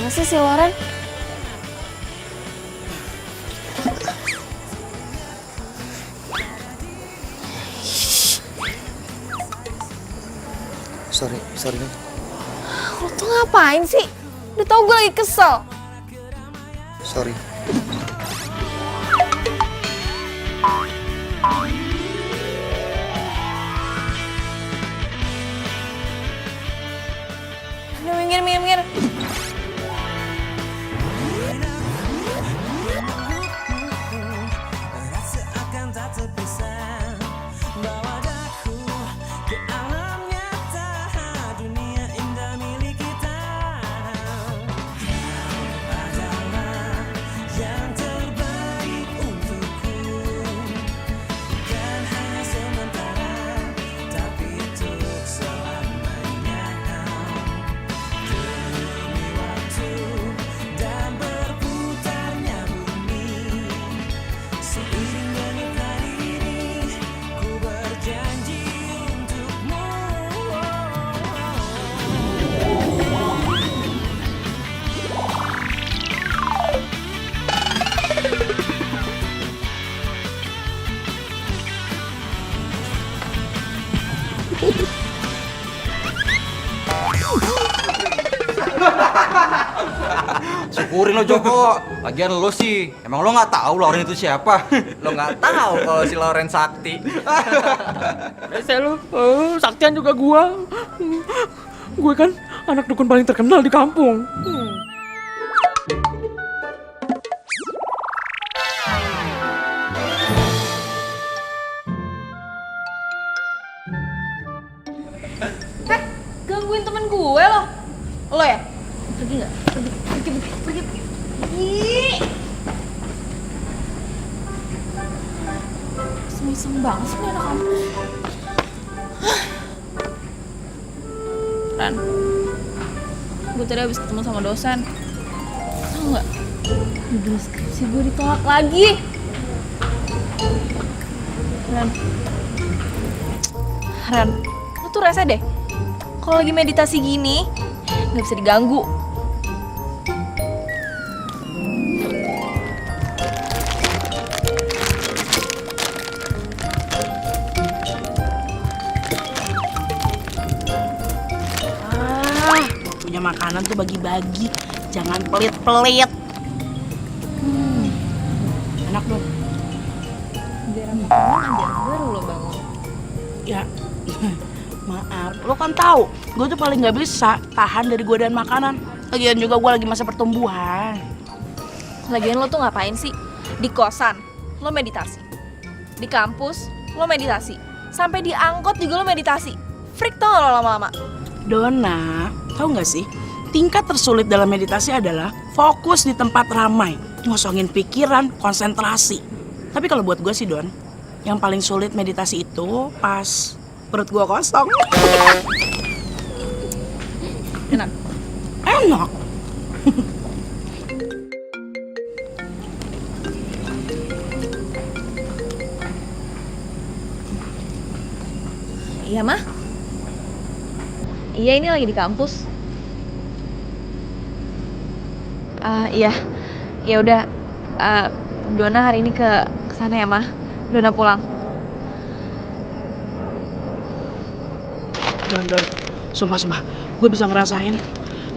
Mana sih si Loren? Sorry nih. Lo tuh ngapain sih? Udah tau gue lagi kesel. Sorry. Udah minggir. Syukurin lo Joko, lagian lo sih, emang lo nggak tahu Loren itu siapa? Lo nggak tahu kalau si Loren sakti. Rese lu, Saktian juga gua. Gue kan anak dukun paling terkenal di kampung. Gangguin temen gue lo. Lo ya? Pergi nggak? Pergi. Ih. Semisem banget sih nih anak kamu. Ran, gue tadi habis ketemu sama dosen. Tau nggak? Judul skripsi gue ditolak lagi. Ran, lo tuh rese deh. Kalau lagi meditasi gini, nggak bisa diganggu. Punya makanan tuh bagi-bagi, jangan pelit-pelit. Enak dong. Biar bangun aja, baru lo bangun. Ya, maaf. Lo kan tahu, gue tuh paling nggak bisa tahan dari godaan makanan. Lagian juga gue lagi masa pertumbuhan. Lagian lo tuh ngapain sih? Di kosan, lo meditasi. Di kampus, lo meditasi. Sampai di angkot juga lo meditasi. Freak tau gak lo lama-lama? Dona, tahu nggak sih? Tingkat tersulit dalam meditasi adalah fokus di tempat ramai, ngosongin pikiran, konsentrasi. Tapi kalau buat gue sih Don, yang paling sulit meditasi itu pas perut gue kosong. Enak. Enak. Iya, Mah? Iya, ini lagi di kampus. Iya. Ya udah. Dona hari ini ke sana ya, Mah. Dona pulang. Don, sumpah, gue bisa ngerasain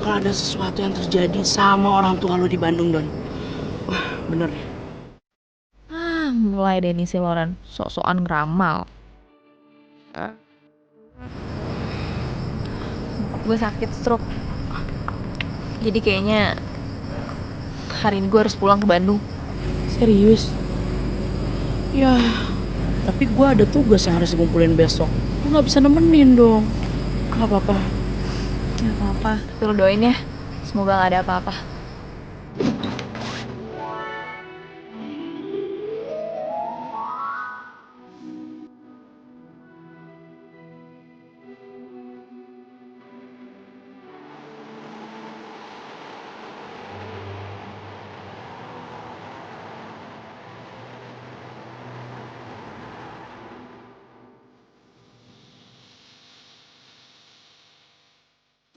kalau ada sesuatu yang terjadi sama orang tua lo di Bandung, Don. Wah, bener. Mulai deh nih si Loren. Sok-sokan ngeramal. Gue sakit stroke. Jadi kayaknya hari ini gue harus pulang ke Bandung. Serius? Ya, tapi gue ada tugas yang harus dikumpulin besok. Gue gak bisa nemenin dong. Gak apa-apa. Gak apa-apa. Tapi lo doain ya. Semoga gak ada apa-apa.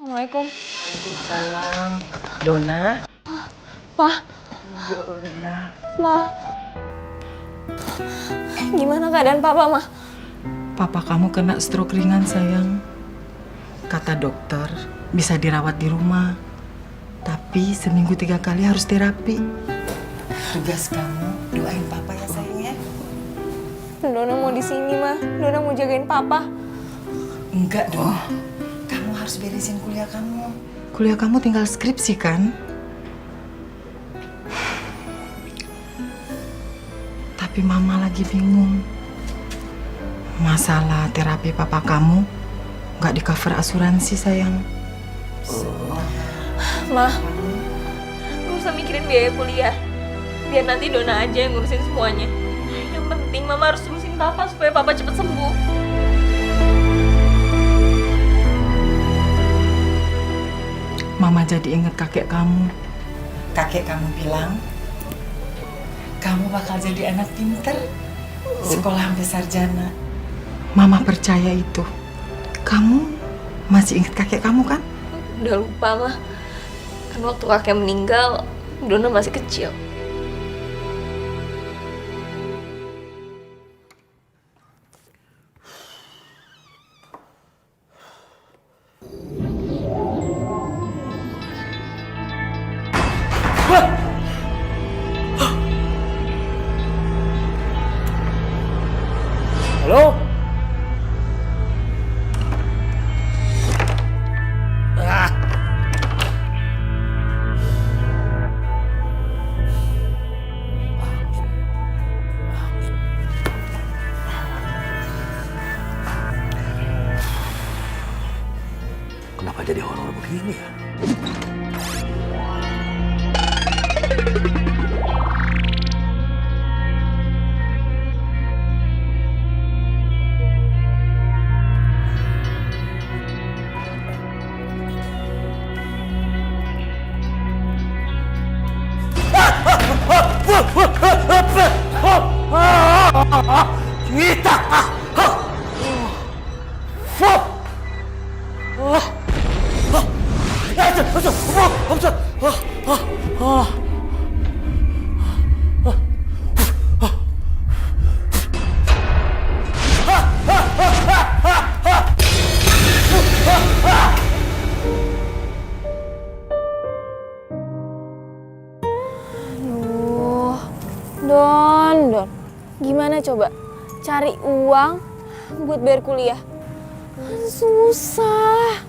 Assalamualaikum. Salam. Dona. Pa. Ma. Gimana keadaan papa, Ma? Papa kamu kena stroke ringan, sayang. Kata dokter, bisa dirawat di rumah. Tapi seminggu 3 kali harus terapi. Tugas kamu, doain papa ya, sayang ya. Dona mau di sini, Ma. Dona mau jagain papa. Enggak dong. Kamu harus beresin kuliah kamu. Kuliah kamu tinggal skripsi, kan? Tapi mama lagi bingung. Masalah terapi papa kamu nggak di-cover asuransi, sayang. Ma, gak usah mikirin biaya kuliah. Biar nanti Dona aja yang ngurusin semuanya. Yang penting Mama harus urusin papa supaya papa cepet sembuh. Mama jadi inget kakek kamu. Kakek kamu bilang, kamu bakal jadi anak pinter, sekolah sampai sarjana. Mama percaya itu. Kamu masih inget kakek kamu, kan? Udah lupa, Ma. Kan waktu kakek meninggal, Dona masih kecil. Halo? Kenapa jadi horor begini ya? Don. Gimana coba? Cari uang buat bayar kuliah. Susah.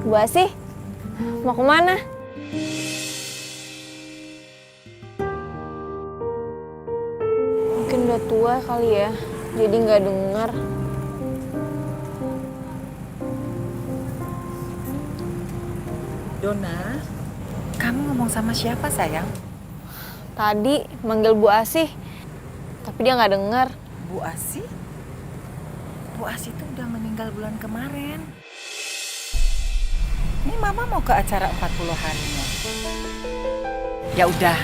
Bu Asih, mau kemana? Mungkin udah tua kali ya, jadi nggak dengar. Dona, kamu ngomong sama siapa, sayang? Tadi manggil Bu Asih, tapi dia nggak dengar. Bu Asih? Bu Asih itu udah meninggal bulan kemarin. Ini Mama mau ke acara 40 harinya. Ya udah,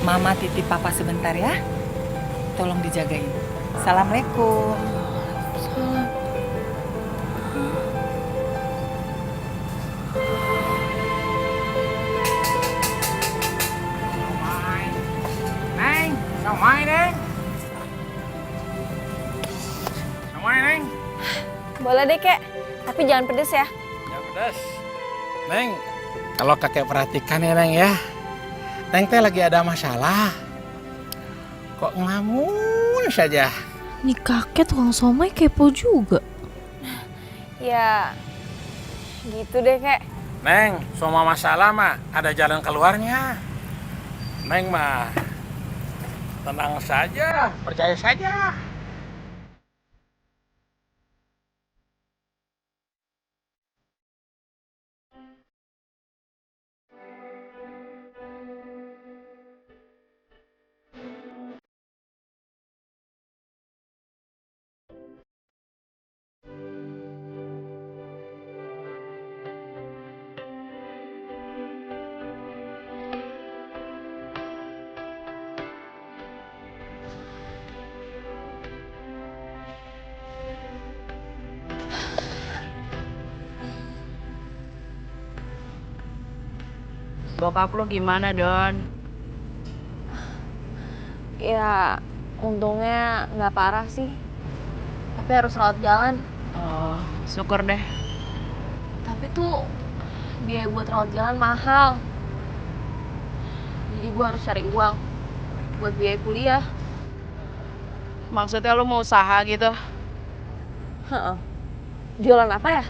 Mama titip Papa sebentar ya. Tolong dijagain. Assalamualaikum. Neng, somai Neng. Somai Neng. Boleh deh, Kek. Tapi jangan pedes ya. Jangan pedas. Neng, kalau kakek perhatikan ya Neng ya. Neng teh lagi ada masalah. Kok ngelamun saja? Nih kakek tukang somai kepo juga. Ya, gitu deh, Kek. Neng, semua masalah mah ada jalan keluarnya. Neng mah tenang saja, percaya saja. Bokap lo gimana, Don? Ya, untungnya nggak parah sih. Tapi harus rawat jalan. Oh, syukur deh. Tapi tuh biaya buat rawat jalan mahal. Jadi gue harus cari uang buat biaya kuliah. Maksudnya lo mau usaha gitu? Heeh. Jualan apa ya?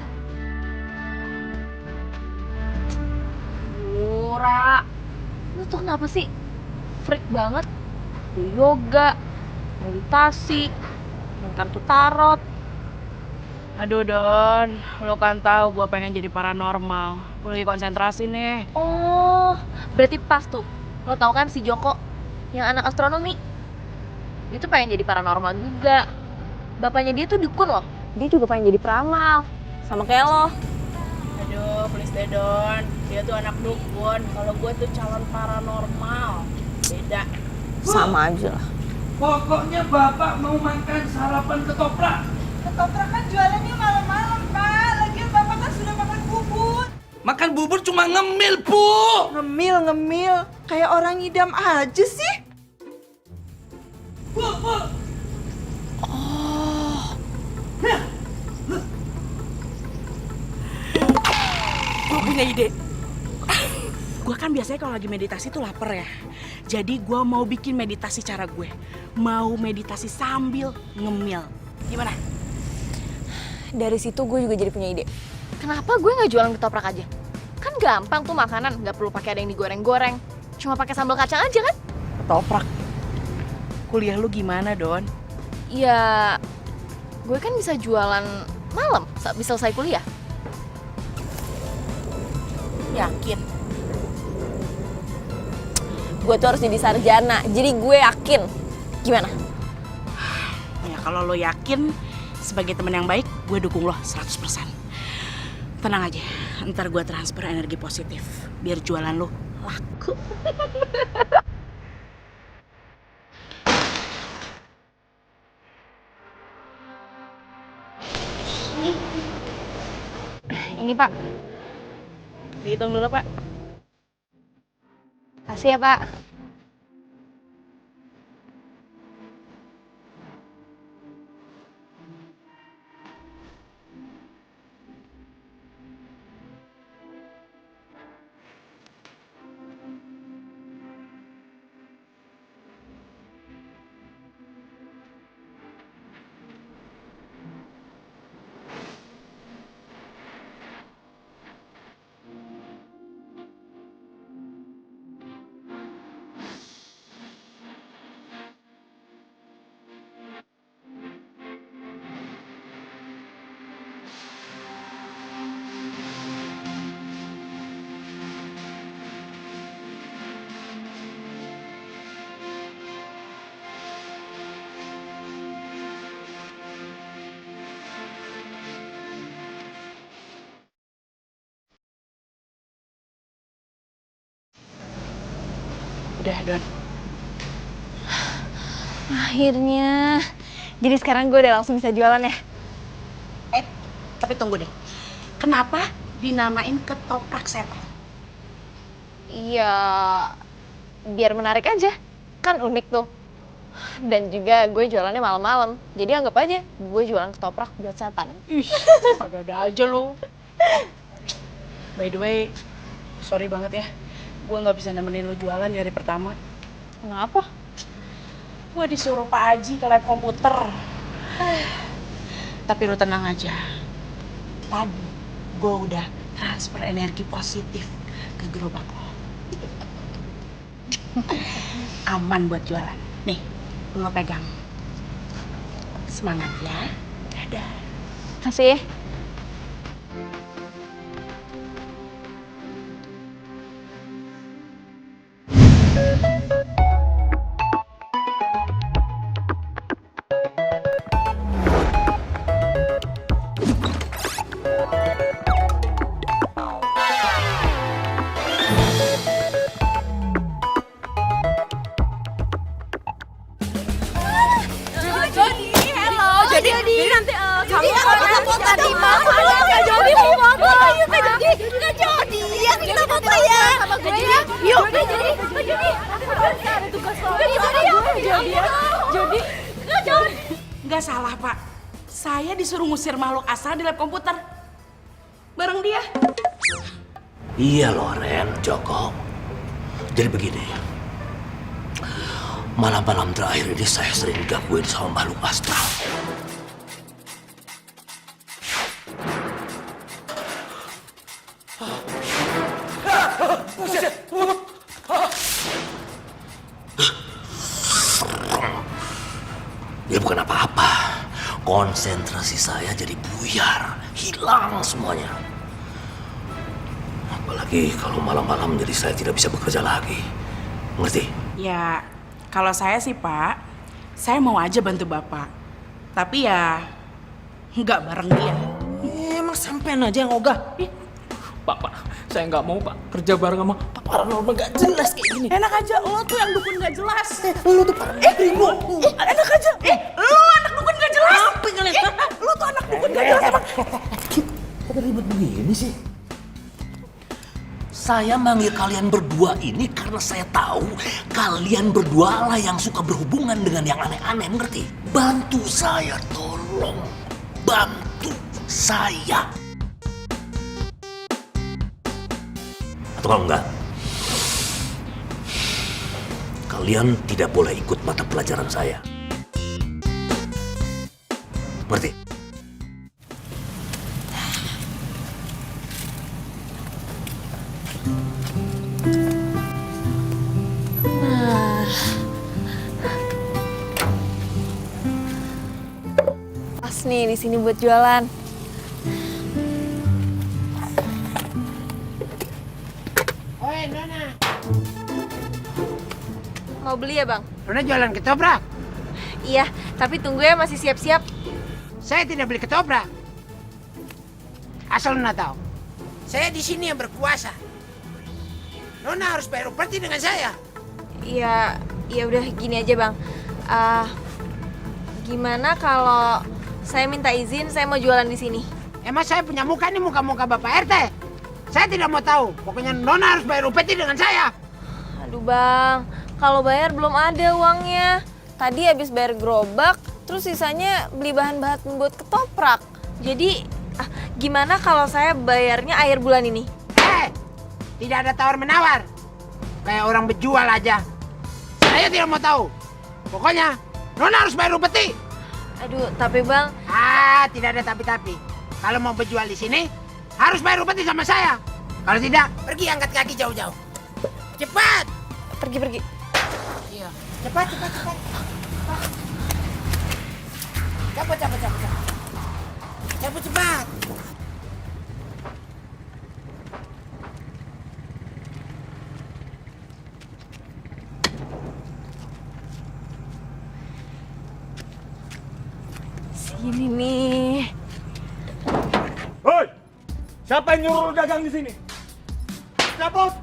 Murah. Lu tuh kenapa sih? Freak banget. Lu yoga, meditasi, main kartu tarot. Aduh, Don. Lo kan tahu gue pengen jadi paranormal. Gue lagi konsentrasi nih. Oh, berarti pas tuh. Lo tau kan si Joko yang anak astronomi? Dia tuh pengen jadi paranormal juga. Bapaknya dia tuh dukun loh. Dia juga pengen jadi peramal. Sama kayak lo. Aduh, please deh, Don. Dia tuh anak dukun. Kalau gue tuh calon paranormal. Beda. Sama aja lah. Pokoknya Bapak mau makan sarapan ketoprak. Ketoprak kan jualannya malam-malam, Pak. Lagian Bapak kan sudah makan bubur. Makan bubur cuma ngemil, Bu. Ngemil. Kayak orang ngidam aja sih. Gue punya ide. Gue kan biasanya kalau lagi meditasi tuh lapar ya. Jadi gue mau bikin meditasi cara gue. Mau meditasi sambil ngemil. Gimana? Dari situ gue juga jadi punya ide. Kenapa gue nggak jualan ketoprak aja? Kan gampang tuh makanan, nggak perlu pakai ada yang digoreng-goreng. Cuma pakai sambal kacang aja kan? Ketoprak. Kuliah lu gimana, Don? Ya, gue kan bisa jualan malam, bisa selesai kuliah. Yakin? Gue tuh harus jadi sarjana, jadi gue yakin. Gimana? Ya kalau lo yakin, sebagai teman yang baik, gue dukung lo 100%. Tenang aja, ntar gue transfer energi positif. Biar jualan lo laku. Ini Pak, Dihitung dulu, Pak. kasih ya Pak. Udah, Don. Akhirnya. Jadi sekarang gue udah langsung bisa jualan ya? Tapi tunggu deh. Kenapa dinamain ketoprak setan? Iya, biar menarik aja. Kan unik tuh. Dan juga gue jualannya malam-malam. Jadi anggap aja gue jualan ketoprak buat setan. Ih, ada aja lo. By the way, sorry banget ya. Gue nggak bisa nemenin lo jualan di hari pertama. Kenapa? Gue disuruh Pak Haji ke lab komputer. Tapi lo tenang aja. Tadi gue udah transfer energi positif ke gerobak lo. Aman buat jualan. Nih, lo pegang. Semangat ya. Dadah. Kasih ya. Jadi nanti kamu foto di mana? Kak Jody mau foto. Ayo Kak Jody. Kak Jody, ya kita foto ya. Sama gue ya. Yuk. Nggak salah, Pak. Saya disuruh ngusir makhluk astral di lab komputer. Bareng dia. Iya Loren, Joko. Jadi begini. Malam-malam terakhir ini saya sering digangguin sama makhluk astral. Ya bukan apa-apa. Konsentrasi saya jadi buyar, hilang semuanya. Apalagi kalau malam-malam jadi saya tidak bisa bekerja lagi. Ngerti? Ya, kalau saya sih Pak, saya mau aja bantu Bapak. Tapi ya, nggak bareng dia. Emang sampean aja yang ogah. Pak, saya nggak mau Pak kerja bareng sama paranormal nggak jelas kayak gini. Enak aja, lo tuh yang dukun nggak jelas. Lu tuh gringo. Enak aja, lo anak dukun nggak jelas. Apa ngeliat? Lo tuh anak dukun nggak jelas emang. Kok ribet begini sih? Saya manggil kalian berdua ini karena saya tahu kalian berdua lah yang suka berhubungan dengan yang aneh-aneh, ngerti? Bantu saya, tolong. Bantu saya. Atau kalau enggak, kalian tidak boleh ikut mata pelajaran saya. Ngerti? Pas nih di sini buat jualan. Oi, Nona. Mau beli ya, Bang? Nona jualan ketoprak. Iya, tapi tunggu ya, masih siap-siap. Saya tidak beli ketoprak. Asal Nona tahu, saya di sini yang berkuasa. Nona harus bayar upeti dengan saya. Iya, ya udah gini aja, Bang. Gimana kalau saya minta izin, saya mau jualan di sini? Emang saya punya muka ini muka-muka Bapak RT? Saya tidak mau tahu. Pokoknya Nona harus bayar upeti dengan saya. Aduh, Bang. Kalau bayar belum ada uangnya. Tadi habis bayar gerobak, terus sisanya beli bahan-bahan buat ketoprak. Jadi, gimana kalau saya bayarnya akhir bulan ini? Tidak ada tawar-menawar. Kayak orang berjual aja. Saya tidak mau tahu. Pokoknya, Nona harus bayar upeti. Aduh, tapi Bang... Tidak ada tapi-tapi. Kalau mau berjual di sini, harus bayar upeti sama saya. Kalau tidak, pergi angkat kaki jauh-jauh. Cepat! Pergi. Iya. Cepat. Cabut cepat. Sini nih. Hoi! Siapa yang nyuruh lu dagang di sini? Cabut!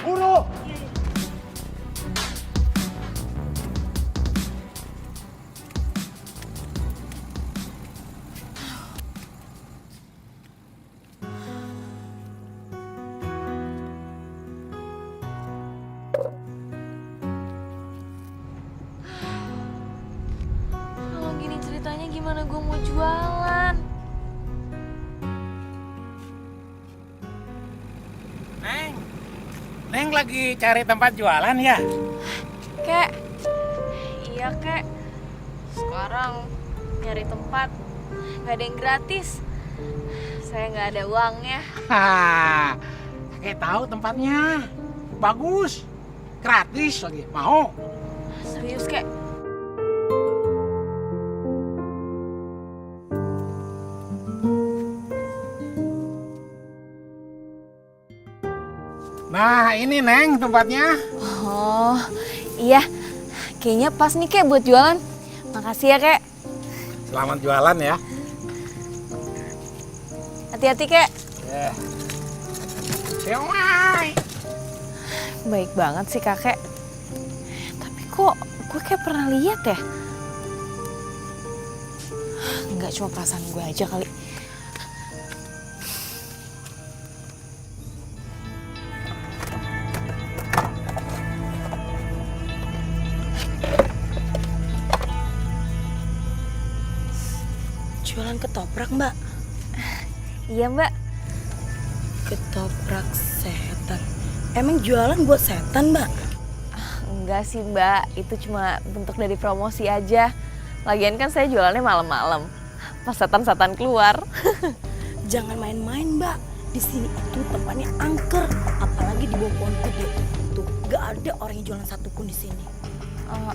Buru! Kalau gini ceritanya gimana gue mau jualan? Neng lagi cari tempat jualan ya? Kek. Iya, Kek. Sekarang nyari tempat nggak ada yang gratis. Saya nggak ada uangnya. Kakek tahu tempatnya. Bagus. Gratis lagi. Mau? Serius, Kek? Nah, ini Neng tempatnya. Oh, iya. Kayaknya pas nih, Kek, buat jualan. Makasih ya, Kek. Selamat jualan ya. Hati-hati, Kek. Siomay. Baik banget sih, Kakek. Tapi kok gue kayak pernah lihat ya? Nggak cuma perasaan gue aja kali. Jualan ketoprak, Mbak? Iya mbak. Ketoprak setan. Emang jualan buat setan, Mbak? Enggak sih mbak, itu cuma bentuk dari promosi aja. Lagian kan saya jualannya malam-malam, pas setan-setan keluar. Jangan main-main, Mbak. Di sini itu tempatnya angker, apalagi di bawah pohon gede. Tuh, gak ada orang yang jualan satupun di sini. Oh,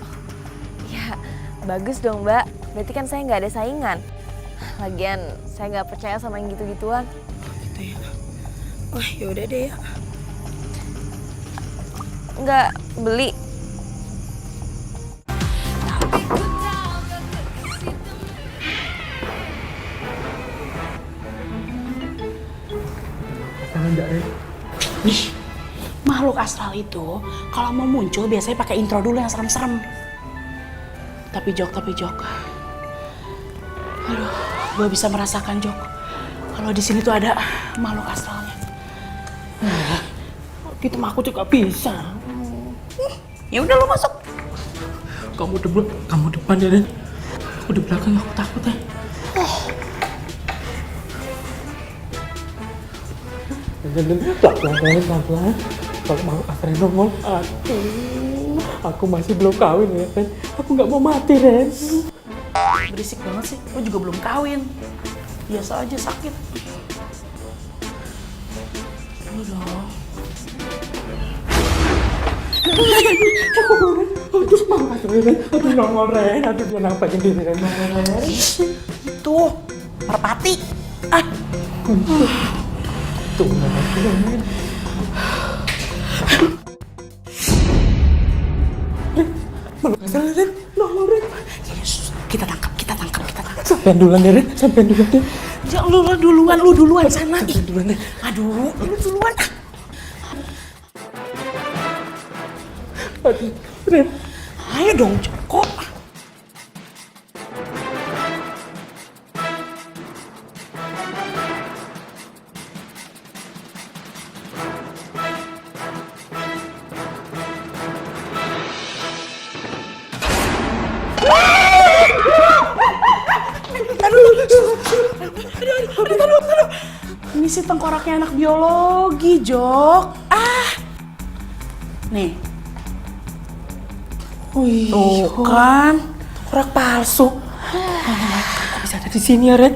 ya bagus dong mbak. Berarti kan saya nggak ada saingan. Lagian saya nggak percaya sama yang gitu-gituan. Gitu ya. Wah, yaudah deh ya. Nggak beli. Makhluk astral itu kalau mau muncul biasanya pakai intro dulu yang serem-serem. Tapi Jok. Aduh, gue bisa merasakan Jok. Kalau di sini tuh ada makhluk astralnya. Gitu mah aku juga bisa. Ya udah lo masuk. Kamu depan ya, Den. Aku di belakang, aku takut ya. Den, pelan-pelan. Kalau mau astral nongol, aduh, aku masih belum kawin ya, Den. Aku nggak mau mati, Den. Berisik banget sih, lo juga belum kawin. Biasa aja sakit. Udah. Aduh, mau astral, Den. Aduh, nongol, Ren. Aduh, dia nampakin diri, Ren. Nongol, Ren. Tuh, merpati. Tuh, Ren. Malu astral, Ren. Nongol, Ren. Yesus, kita tangkap. Sampean duluan ya, Ren. Sampean duluan, Den. Jangan lu duluan sana. Sampean duluan, Den. Aduh, lu duluan. Aduh, Ren. Ayo dong, Joko. Aduh. Ini sih tengkoraknya anak biologi, Jok. Nih. Wih, Tuh kan. tengkorak palsu. Kok bisa ada di sini ya, Ren?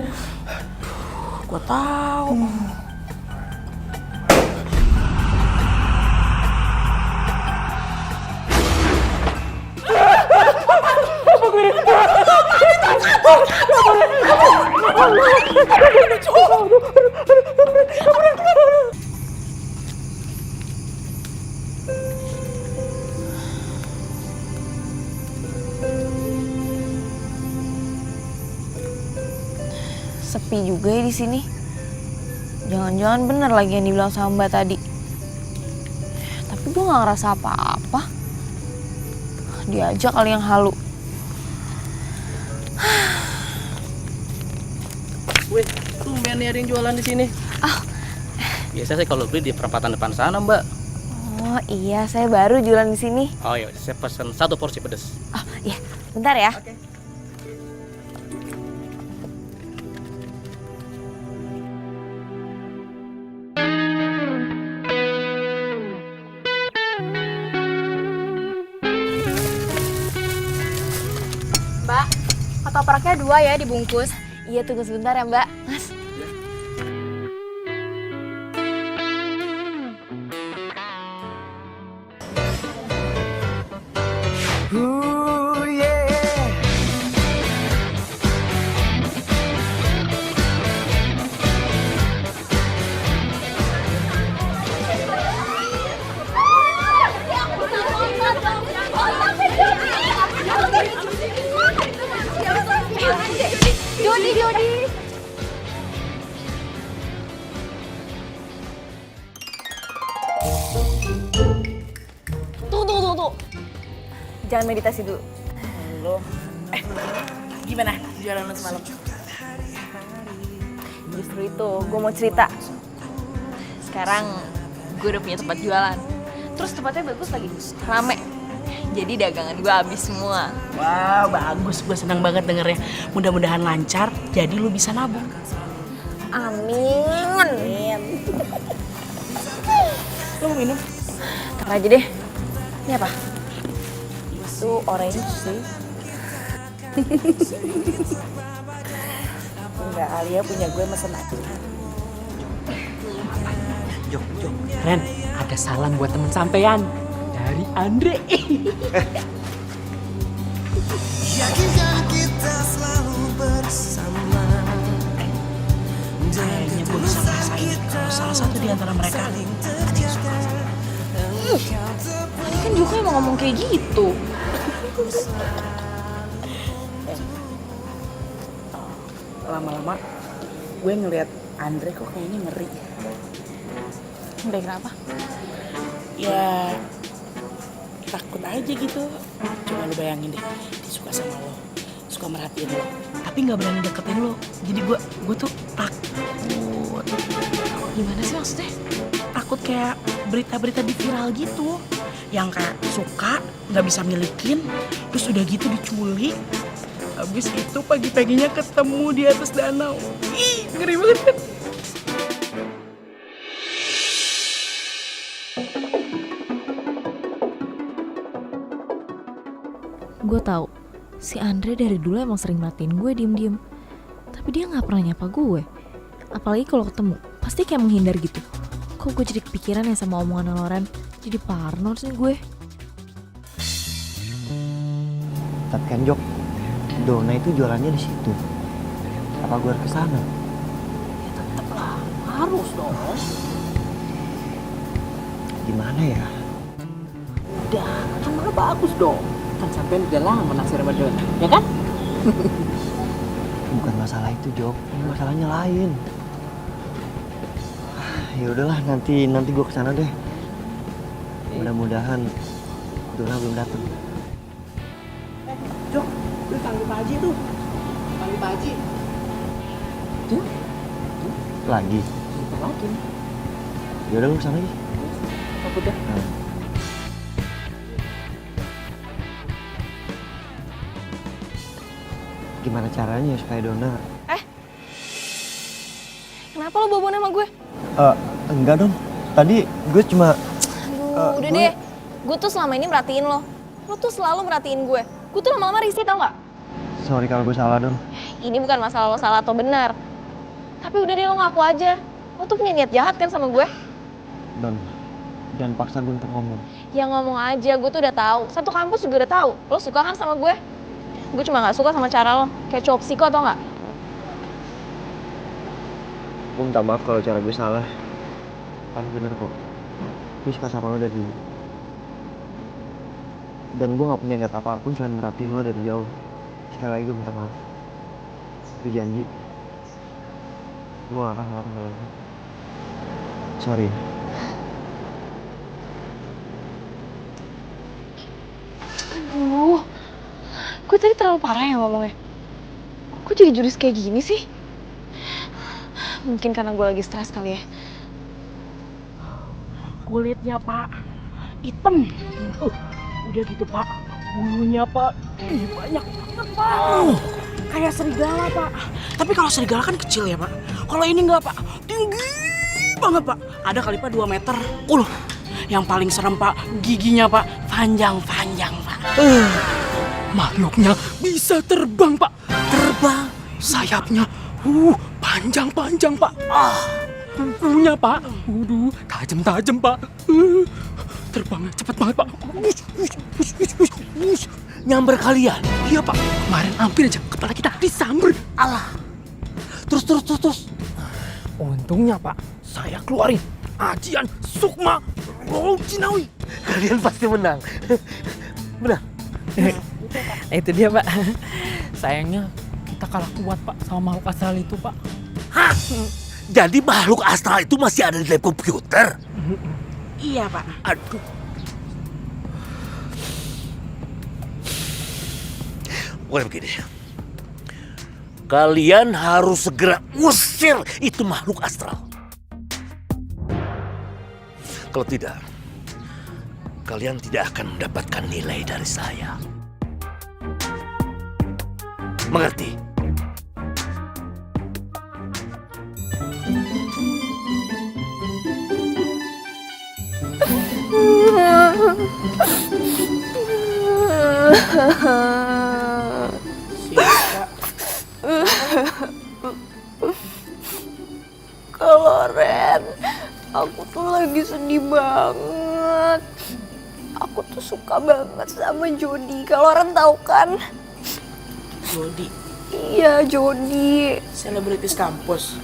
Gua tahu. Sepi juga ya di sini. Jangan-jangan bener lagi yang dibilang sama Mbak tadi. Tapi gue nggak ngerasa apa-apa. Dia aja kali yang halu. Wih, tumben nih ada yang jualan di sini. Biasa saya kalau beli di perempatan depan sana, Mbak. Oh iya, saya baru jualan di sini. Oh iya, saya pesan 1 porsi pedas. Oh iya, bentar ya. Mbak, ketopraknya 2 ya dibungkus. Iya, tunggu sebentar ya Mbak. Mas. Jody. Tunggu. Jangan meditasi dulu. Gimana jualan lo semalam? Justru itu, gue mau cerita. Sekarang gue udah punya tempat jualan. Terus tempatnya bagus lagi, rame. jadi dagangan gue habis semua. Wah, bagus. Gue senang banget dengernya. Mudah-mudahan lancar, jadi lu bisa nabung. Amin. Lu mau minum? Ntar aja deh. Ini apa? Itu orange sih. Enggak, Alia punya gue mesen aja. Jok. Ren, ada salam buat temen sampean dari Andre. Yakinkan kita selalu bersama. Kayaknya gue bisa ngerasain kalau salah satu di antara mereka ada yang suka. Tadi kan Joko emang ngomong kayak gitu. Lama-lama gue ngeliat Andre kok kayaknya ngeri. Udah kenapa? Ya takut aja gitu. Coba lu bayangin deh, dia suka sama lo, suka merhatiin lo, tapi nggak berani deketin lo. Jadi gue tuh takut. Gimana sih maksudnya? Takut kayak berita-berita di viral gitu, yang kayak suka nggak bisa milikin, terus udah gitu diculik. Habis itu pagi-paginya ketemu di atas danau. Ih, ngeri banget kan? Gue tahu si Andre dari dulu emang sering matiin gue diem-diem. Tapi dia nggak pernah nyapa gue. Apalagi kalau ketemu, pasti kayak menghindar gitu. Kok gue jadi kepikiran ya sama omongan Loren? Jadi parno sih gue. Tapi kan Jok, Dona itu jualannya di situ. Apa gue harus kesana? Ya tetep lah, harus dong. Gimana ya? Udah, kan malah bagus dong. Kan sampean udah lama naksir sama Dona, ya kan? Bukan masalah itu Jok, ini masalahnya lain. Ya udahlah, nanti gue kesana deh. Mudah-mudahan Dona belum datang. Jok, lu panggil Pak Haji tuh. Panggil Pak Haji. Tuh. Lagi? Lagi. Ya udah lu kesana aja. Takut ya? Gimana caranya supaya Dona? Kenapa lo bawa sama gue? Enggak dong. Tadi gue cuma... Aduh, udah deh. Gue tuh selama ini merhatiin lo. Lo tuh selalu merhatiin gue. Gue tuh lama-lama risih tau gak? Sorry kalau gue salah dong. Ini bukan masalah lo salah atau benar. Tapi udah deh, lo ngaku aja. Lo tuh punya niat jahat kan sama gue? Don, jangan paksa gue untuk ngomong. Ya ngomong aja, gue tuh udah tahu. Satu kampus juga udah tahu. Lo suka kan sama gue? Gue cuma gak suka sama cara lo. Kayak cowok psiko tau gak? Gue minta maaf kalau cara gue salah. Kan bener kok. Gue suka sama lo dari dulu. Dan gue gak punya niat apapun selain merhatiin lo dari jauh. Sekali lagi gue minta maaf. Gue janji. Gue gak akan ngelakuin hal itu. Sorry. Aduh, gue tadi terlalu parah ya ngomongnya. Kok jadi jurus kayak gini sih? Mungkin karena gue lagi stres kali ya. Kulitnya Pak, hitam. Udah gitu Pak, bulunya Pak, banyak banget Pak. Kayak serigala Pak. Tapi kalau serigala kan kecil ya Pak. Kalau ini enggak Pak, tinggi banget Pak. Ada kali Pak 2 meter. Yang paling serem Pak, giginya Pak, panjang-panjang Pak. Makhluknya bisa terbang, Pak. Terbang. Sayapnya, panjang-panjang, Pak. Kukunya, Pak. Tajam-tajam, Pak. Terbangnya cepet banget, Pak. Nyamber kalian? Iya, Pak. Kemarin hampir aja kepala kita disamber. Alah. Terus. Untungnya, Pak, saya keluarin ajian Sukma Rojinawi. Kalian pasti menang. Benar. Itu dia, Pak. Sayangnya kita kalah kuat, Pak, sama makhluk astral itu, Pak. Hah? Jadi makhluk astral itu masih ada di lab komputer? Iya, Pak. Aduh. Pokoknya begini. Kalian harus segera usir itu makhluk astral. Kalau tidak, kalian tidak akan mendapatkan nilai dari saya. Mengerti? Kalau Ren, aku tuh lagi sedih banget. Aku tuh suka banget sama Jody. Kalau Ren tahu kan? Jody, Iya, Jody. selebritis kampus.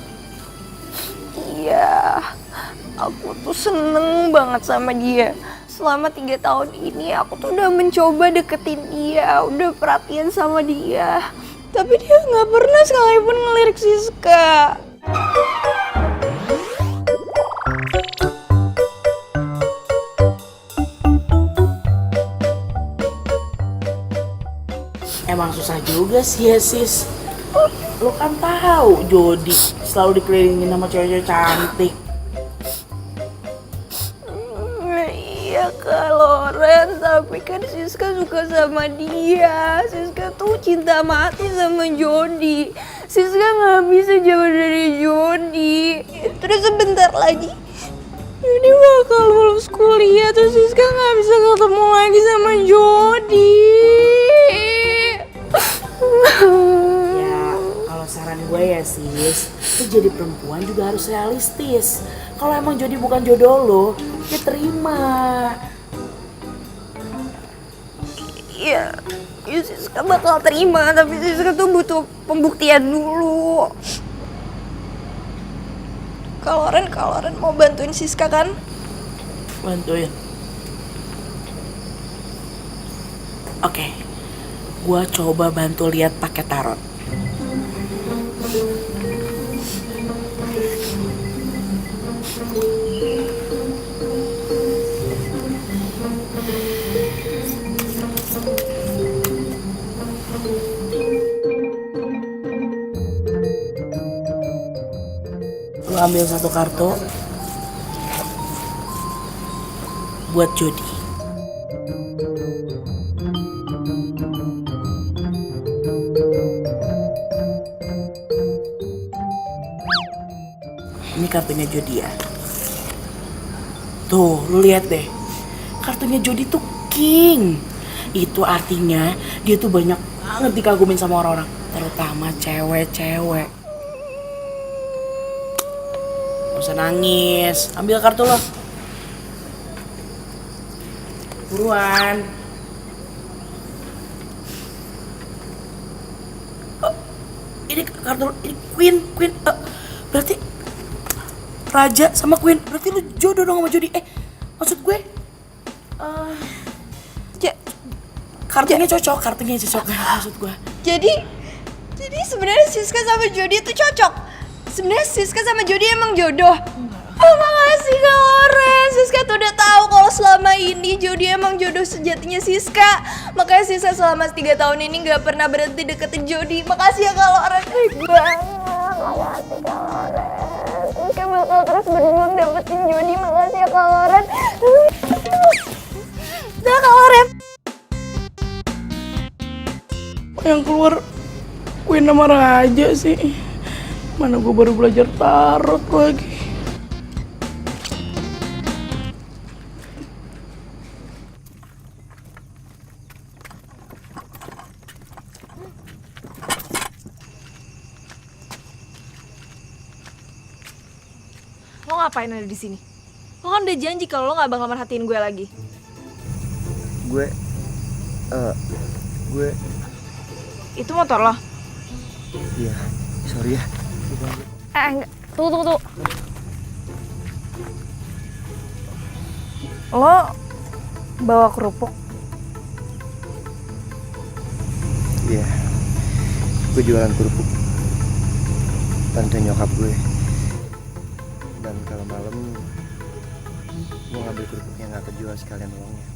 Iya, aku tuh seneng banget sama dia. Selama 3 tahun ini aku tuh udah mencoba deketin dia, udah perhatian sama dia. Tapi dia nggak pernah sekalipun ngelirik Siska. Emang susah juga sih ya sis. Lo kan tahu Jody selalu dikelilingin sama cewek-cewek cantik. Iya kalau Ren, tapi kan Siska suka sama dia. Siska tuh cinta mati sama Jody. Siska nggak bisa jauh dari Jody. Terus sebentar lagi Jody bakal lulus kuliah, terus Siska nggak bisa ketemu lagi sama Jody. Ya, kalau saran gue ya sis, lo jadi perempuan juga harus realistis. Kalau emang Jody bukan jodoh lo, ya terima. Iya, Siska bakal terima, tapi Siska tuh butuh pembuktian dulu. Kalau Ren mau bantuin Siska kan? Bantuin. Oke, gue coba bantu lihat pakai tarot. Lu ambil satu kartu buat Jody. Ini kartunya Jody ya. Tuh, lu lihat deh. Kartunya Jody tuh king. Itu artinya dia tuh banyak banget dikagumin sama orang-orang, terutama cewek-cewek. Gak usah nangis, ambil kartu lo. Buruan. Oh, ini kartu, ini Queen. Berarti Raja sama Queen, berarti lu jodoh dong sama Jody. Maksud gue, kartunya cocok maksud gue. Jadi sebenarnya Siska sama Jody itu cocok. Sebenarnya Siska sama Jody emang jodoh. Oh, makasih Kak Loren. Siska tuh udah tahu kalau selama ini Jody emang jodoh sejatinya Siska. Makanya Siska selama 3 tahun ini nggak pernah berhenti deketin Jody. Makasih ya Kak Loren. Baik banget. Makasih Kak Loren. Siska bakal terus berjuang dapetin Jody. Makasih ya Kak Loren. Dah Kak Loren. Yang keluar Queen sama Raja sih. Mana gue baru belajar tarot lagi. Lo ngapain ada di sini? Lo kan udah janji kalau lo nggak bakal merhatiin gue lagi. Gue Itu motor lo? iya, sorry ya. Enggak. Tunggu. Lo bawa kerupuk? Iya, gue jualan kerupuk, bantuin nyokap gue. Dan kalau malam gue ngambil kerupuk yang gak kejual sekalian uangnya.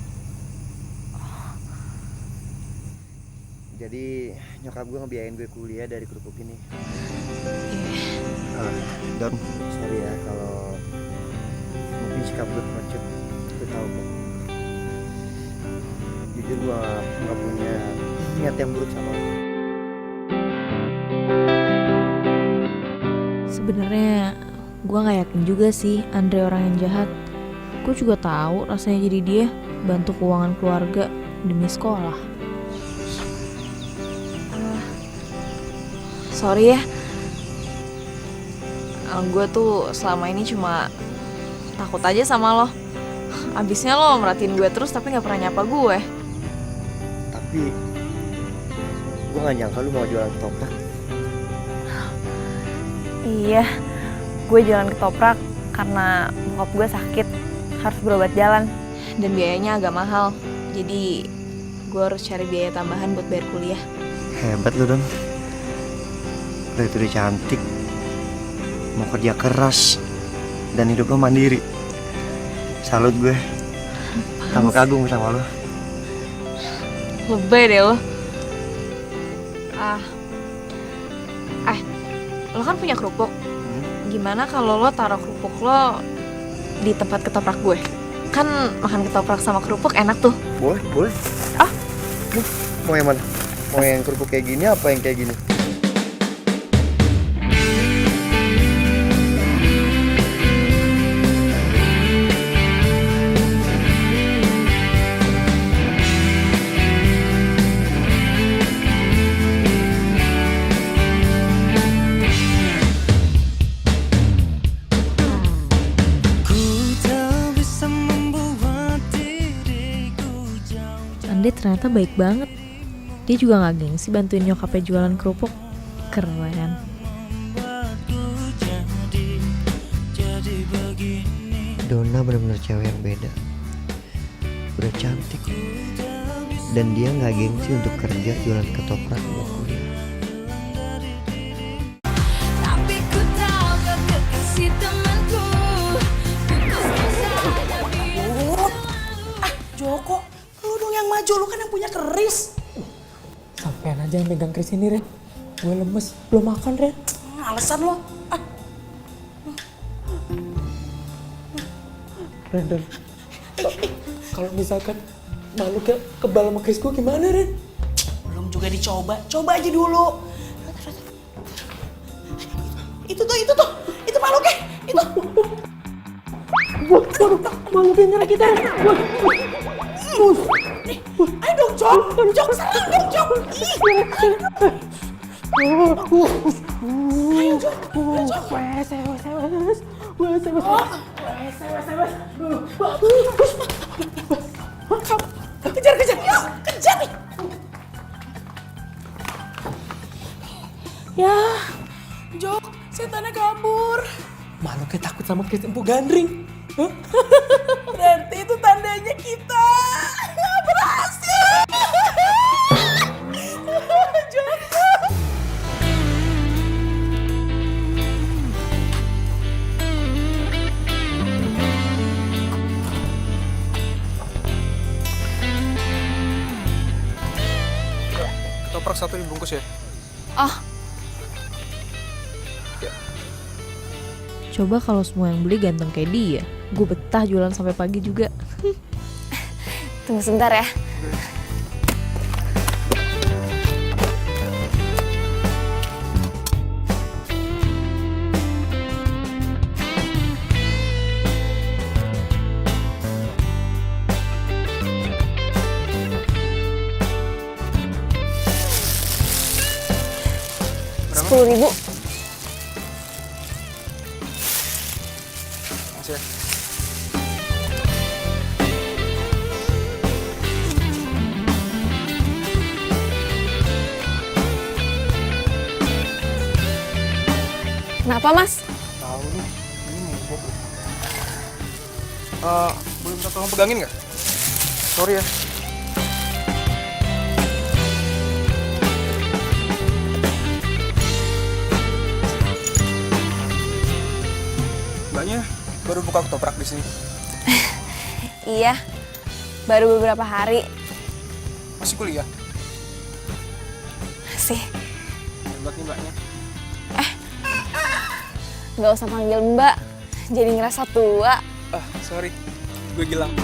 Jadi nyokap gue ngebiayain gue kuliah dari kerupuk ini. Dan sorry ya kalau mungkin sikap gue pengecut, gue tahu kok. Jadi gue gak punya niat yang buruk sama lo. Sebenarnya gue nggak yakin juga sih Andre orang yang jahat. Gue juga tahu rasanya jadi dia bantu keuangan keluarga demi sekolah. Sorry ya, gue tuh selama ini cuma takut aja sama lo. Abisnya lo merhatiin gue terus tapi nggak pernah nyapa gue. Tapi gue gak nyangka lu mau jualan ketoprak. Iya, gue jualan ketoprak karena bokap gue sakit, harus berobat jalan. Dan biayanya agak mahal, jadi gue harus cari biaya tambahan buat bayar kuliah. Hebat lu Don. Lo itu udah cantik, mau kerja keras, dan hidup lo mandiri. Salut gue, tambah kagum sama lo. Lebay deh lo. Lo kan punya kerupuk. Gimana kalau lo taruh kerupuk lo di tempat ketoprak gue? Kan makan ketoprak sama kerupuk enak tuh. Boleh, boleh. Mau yang mana? Mau yang kerupuk kayak gini apa yang kayak gini? Andre ternyata baik banget. Dia juga gak gengsi bantuin nyokapnya jualan kerupuk. Keren. Donna benar-benar cewek yang beda. Udah cantik. Dan dia gak gengsi untuk kerja jualan ketoprak buat kuliah. Joko, lu dong yang maju, lu kan yang punya keris. Sampean aja yang megang keris ini, Ren. Gue lemes, belum makan, Ren. Alasan lo. Ren, kalau misalkan makhluknya kebal sama keris gue gimana, Ren? Belum juga dicoba, coba aja dulu. Itu makhluknya, itu. Makhluknya nyerang kita, Ren. Ayo dong, Jok, serang dong, Jok. Ayo, Jok. Kejar, yuk, kejar nih. Ya, Jok, setannya kabur. Makhluknya takut sama keris Empu Gandring. Berarti itu tandanya kita berhasil. Joko. Ketoprak satu dibungkus ya. Coba kalau semua yang beli ganteng kayak dia, gue betah jualan sampai pagi juga. Tunggu sebentar ya. Rp10.000. Kenapa, Mas? Tahu nih, ini mogok. Boleh minta tolong pegangin nggak? Sorry ya. Mbaknya baru buka ketoprak di sini. Iya, baru beberapa hari. Masih kuliah? Masih. Hebat nih mbaknya. Gak usah panggil Mbak, jadi ngerasa tua. Sorry, gue Gilang.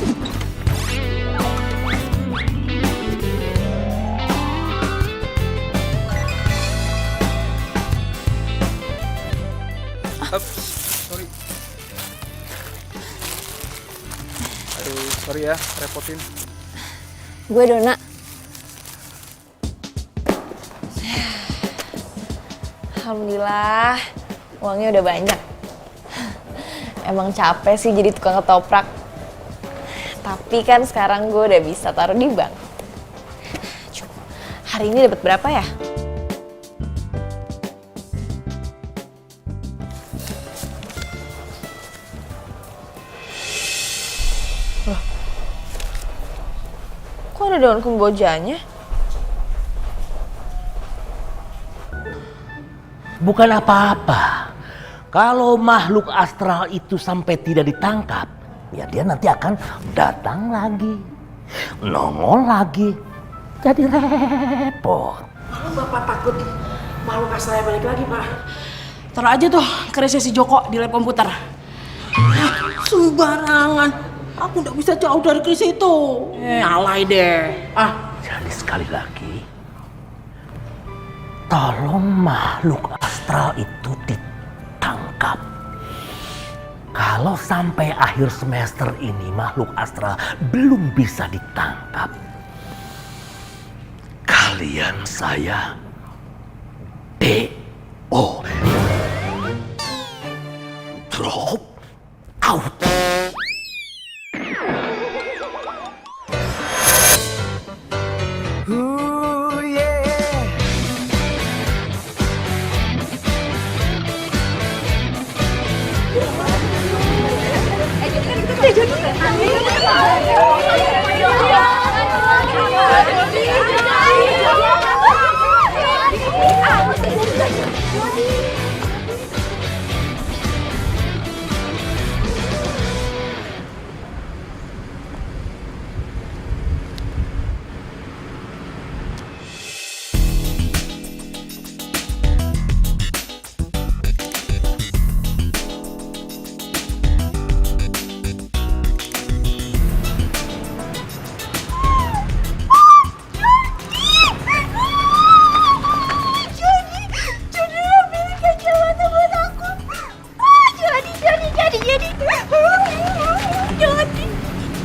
Sorry. Aduh, sorry ya, repotin. Gue Dona. Alhamdulillah, uangnya udah banyak. Emang capek sih jadi tukang ketoprak. Tapi kan sekarang gue udah bisa taruh di bank. Hari ini dapat berapa ya? Loh. Kok ada daun kembojanya? Bukan apa-apa. Kalau makhluk astral itu sampai tidak ditangkap, ya dia nanti akan datang lagi, nongol lagi, jadi repot. Bapak takut makhluk astralnya balik lagi, Pak. Taruh aja tuh kerisnya si Joko di lab komputer. Sembarangan. Aku nggak bisa jauh dari keris itu. Alay deh. Jadi sekali lagi, tolong makhluk astral itu ditangkap. Kalau sampai akhir semester ini makhluk astral belum bisa ditangkap, kalian saya DO. Drop out.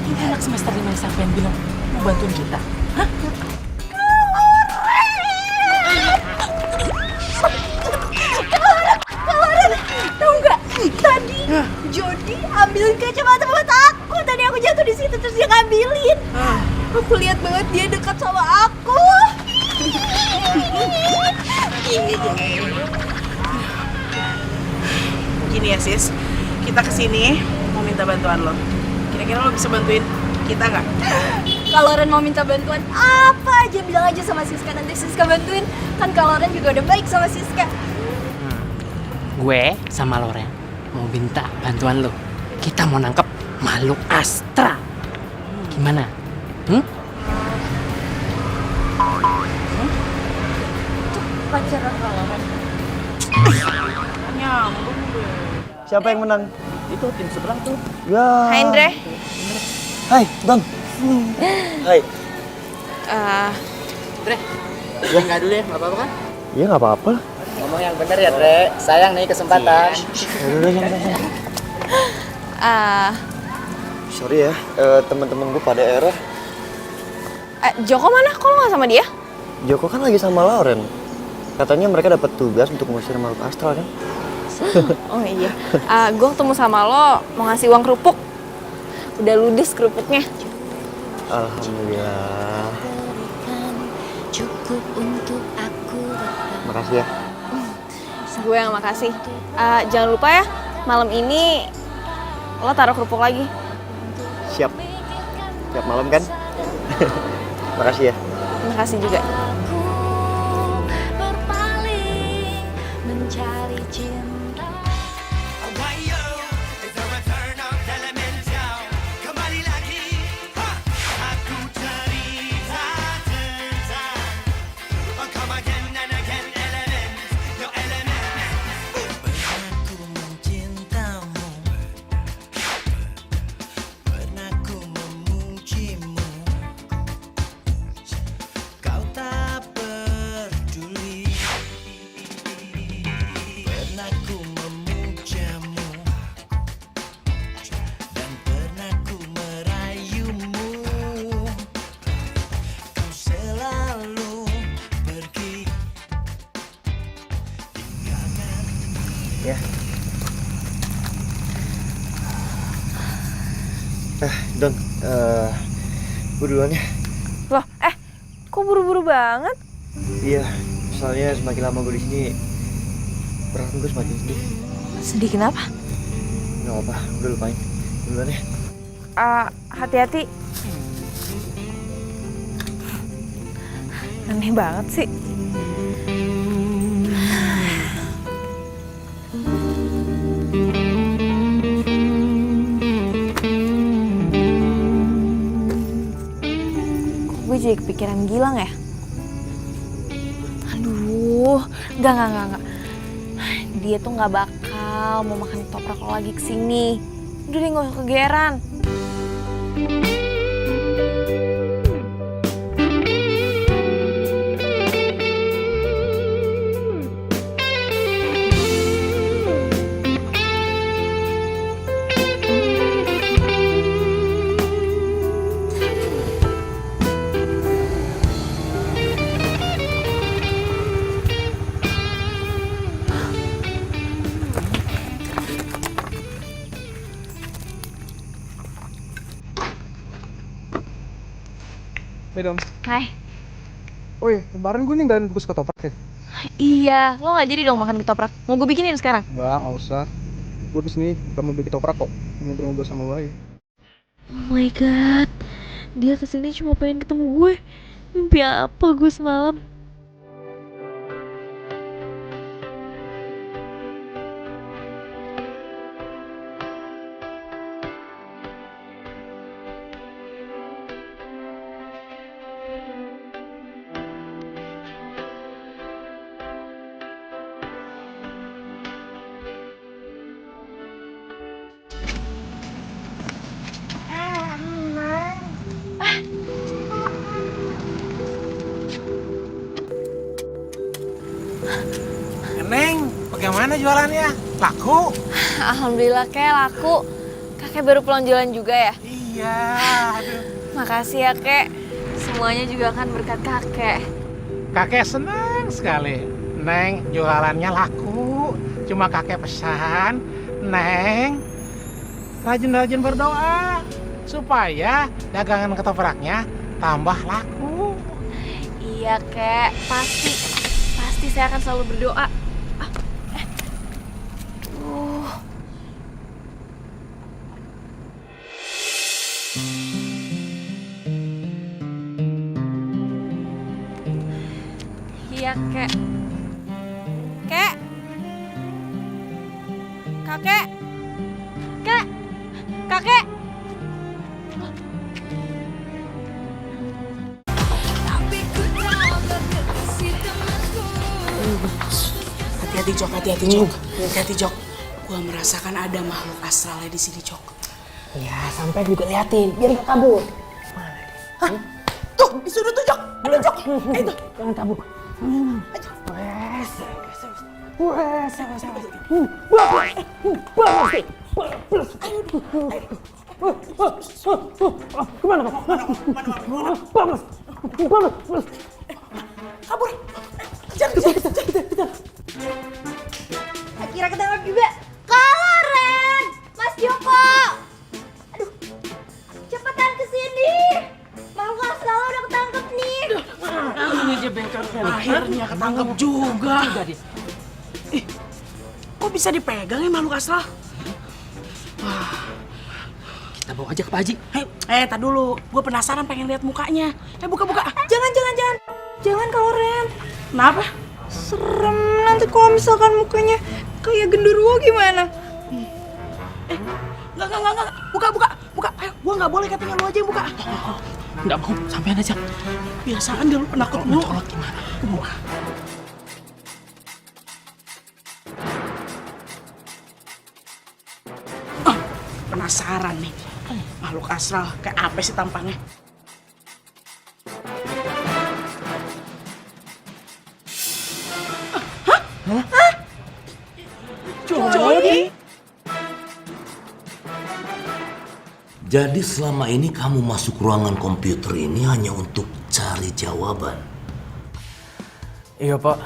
Ini anak semester 5 siapa yang bilang mau bantuin kita? Hah? Kelaran, tahu nggak? Tadi Jody ambil kacamata buat aku. Tadi aku jatuh di situ terus dia ngambilin. Aku lihat banget dia dekat sama aku. Gini ya sis, kita kesini mau minta bantuan lo. Kira-kira lo bisa bantuin kita nggak? Kalau Ren mau minta bantuan apa aja bilang aja sama Siska, nanti Siska bantuin. Kan kalau Ren juga udah baik sama Siska. Gue sama Loren mau minta bantuan lo. Kita mau nangkep makhluk astral. Gimana? Itu pacaran Loren. Nyambung deh. Siapa yang menang? Itu tim seberang tuh. Ya. Hai Andre. Hai, Don. Hai. Dre, ya nggak dulu ya, nggak apa-apa kan? Iya nggak apa-apa. Ngomong yang bener ya, Dre. Sayang nih kesempatan. Sorry ya, teman-teman gue pada error. Joko mana? Kok lo gak sama dia? Joko kan lagi sama Lauren. Katanya mereka dapat tugas untuk ngusir makhluk astral kan? Oh iya. Gue ketemu sama lo mau ngasih uang kerupuk. Udah ludes kerupuknya. Alhamdulillah. Cukup untuk aku. Makasih ya. Gue yang makasih. Jangan lupa ya, malam ini lo taruh kerupuk lagi. Siap. Siap malam kan? Makasih ya. Makasih juga. Berpaling mencari cinta. Pernah ku Ya. Don, gue duluan ya. Loh, kok buru-buru banget? Iya, soalnya semakin lama gue di sini, perasaan gue semakin sedih. Sedih kenapa? Gak apa-apa, udah lupain. Duluan ya. Hati-hati. Aneh banget sih. Gue jadi kepikiran Gilang ya? Aduh, enggak. Dia tuh nggak bakal mau makan ketoprak kalau lagi kesini. Udah deh, nggak usah kegeeran. Hai Dom. Hai. Woi, kemarin gue ninggalin bungkus ketoprak ya? Iya, lo nggak jadi dong makan ketoprak. Mau gue bikinin sekarang? Enggak usah. Gue kesini bukan mau bikin ketoprak kok. Ngobrol-ngobrol sama lo aja. Oh my god, dia kesini cuma pengen ketemu gue. Mimpi apa gue semalam? Neng, bagaimana jualannya? Laku? Alhamdulillah Kek, laku. Kakek baru pulang jualan juga ya? Iya, aduh. Makasih ya Kek. Semuanya juga kan berkat kakek. Kakek senang sekali. Neng, jualannya laku. Cuma kakek pesan, Neng, rajin-rajin berdoa supaya dagangan ketopraknya tambah laku. Iya Kek, pasti saya akan selalu berdoa. Iya Kek. Kek. Kakek. Kek. Kakek. Hati-hati Jok, hati-hati Jok. Hati-hati Jok. Gua merasakan ada makhluk astralnya di sini Jok. Ya, sampai juga liatin, biar gak kabur. Hah? Tuh, di sudut tuh Jok. Ada Jok. Itu. Jangan kabur. Kemana kamu? Kabur. Kejar. Akhirnya ketangkap juga. Kalah Ren, Mas Joko. Aduh, cepetan kesini. Makhluk astral udah ketangkep nih. Ini aja bengkel. Akhirnya ketangkep juga. Kok bisa dipegang ya makhluk astral? Wah. Kita bawa aja ke Pak Haji. Tar dulu. Gue penasaran pengen lihat mukanya. Buka. Jangan. Jangan kalau Ren. Kenapa? Serem nanti kalau misalkan mukanya kayak genderuwo gimana? Enggak. Buka. Ayo, gua nggak boleh katanya lu aja yang buka. Nggak mau, sampean aja. Biasaan dia lu penakut mulu. Mencolok gimana? Penasaran nih. Makhluk astral kayak apa sih tampangnya? Hah? Jody? Jadi selama ini kamu masuk ruangan komputer ini hanya untuk cari jawaban. Iya Pak,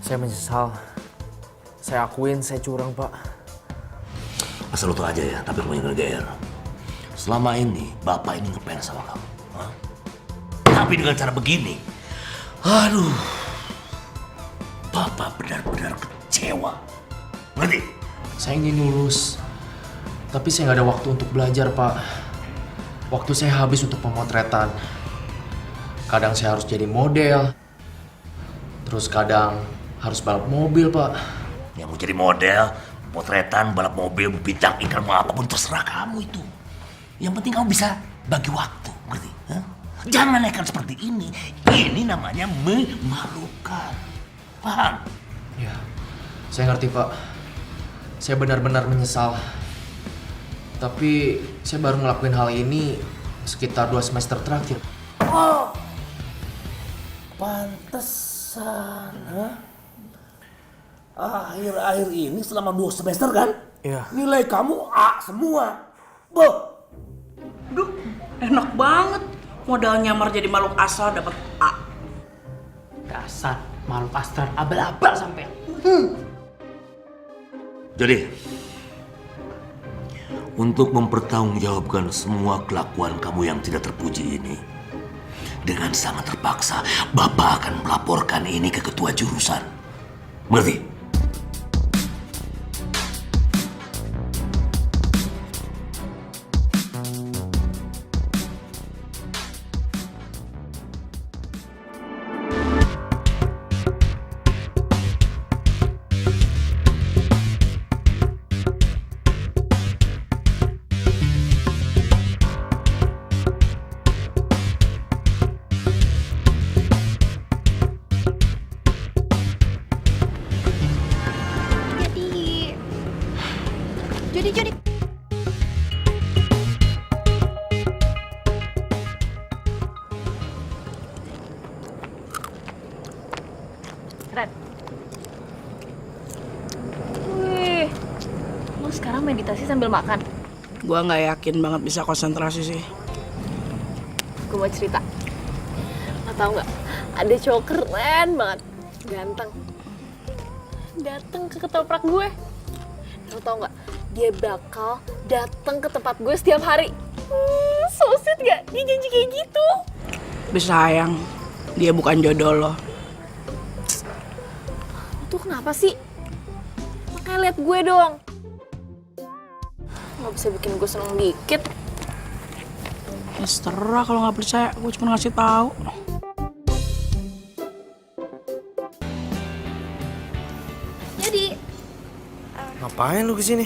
saya menyesal. Saya akuin saya curang, Pak. Asal lo tau aja ya, tapi kamu jangan GR. Selama ini Bapak ini ngefans sama kamu. Hah? Tapi dengan cara begini, aduh, Bapak benar-benar kecewa. Ngerti? Saya ingin lulus, tapi saya nggak ada waktu untuk belajar, Pak. Waktu saya habis untuk pemotretan. Kadang saya harus jadi model, terus kadang harus balap mobil, Pak. Yang mau jadi model, potretan, balap mobil, bintang iklan, mau apapun terserah kamu itu. Yang penting kamu bisa bagi waktu, ngerti? Hah? Jangan nekat seperti ini. Ini namanya memalukan. Paham? Ya, saya ngerti, Pak. Saya benar-benar menyesal. Tapi saya baru ngelakuin hal ini sekitar 2 semester terakhir. Oh, pantesan, ha? Akhir-akhir ini selama 2 semester kan? Iya. Nilai kamu A semua. Boh. Duh, enak banget. Modal nyamar jadi makhluk asal dapat A. Dasar makhluk astral abal-abal sampai. Jadi, untuk mempertanggungjawabkan semua kelakuan kamu yang tidak terpuji ini, dengan sangat terpaksa, Bapak akan melaporkan ini ke ketua jurusan. Mengerti? Jody. Ren. Wih, lo sekarang meditasi sambil makan? Gua nggak yakin banget bisa konsentrasi sih. Gue mau cerita. Lo tau nggak? Ada cowok keren banget, ganteng. Dateng ke ketoprak gue. Lo tau nggak? Dia bakal datang ke tempat gue setiap hari. So sweet gak? Dia janji kayak gitu. Tapi sayang, dia bukan jodoh lo. Lo tuh kenapa sih? Makanya liat gue dong. Gak bisa bikin gue seneng dikit. Ya terserah kalau nggak percaya, gue cuma ngasih tahu. Jadi, Ngapain lu kesini?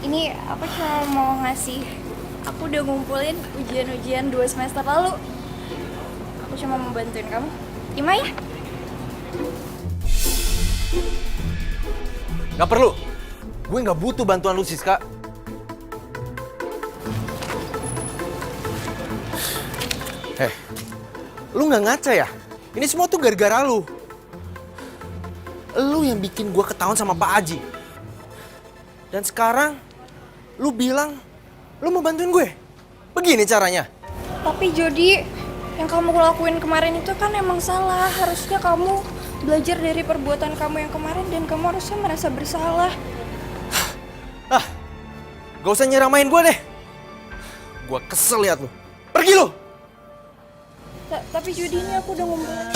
ini aku cuma mau ngasih. Aku udah ngumpulin ujian-ujian 2 semester lalu. Aku cuma mau bantuin kamu. Terima ya? Gak perlu. Gue gak butuh bantuan lu, Siska. Lu gak ngaca ya? Ini semua tuh gara-gara lu. Lu yang bikin gue ketahuan sama Pak Aji. Dan sekarang, lu bilang lu mau bantuin gue. Begini caranya. Tapi Jody, yang kamu lakuin kemarin itu kan emang salah. Harusnya kamu belajar dari perbuatan kamu yang kemarin dan kamu harusnya merasa bersalah. Gak usah nyeramain gue deh. Gue kesel liat lu. Pergi lu. Tapi Jody, ini aku udah ngumpulin.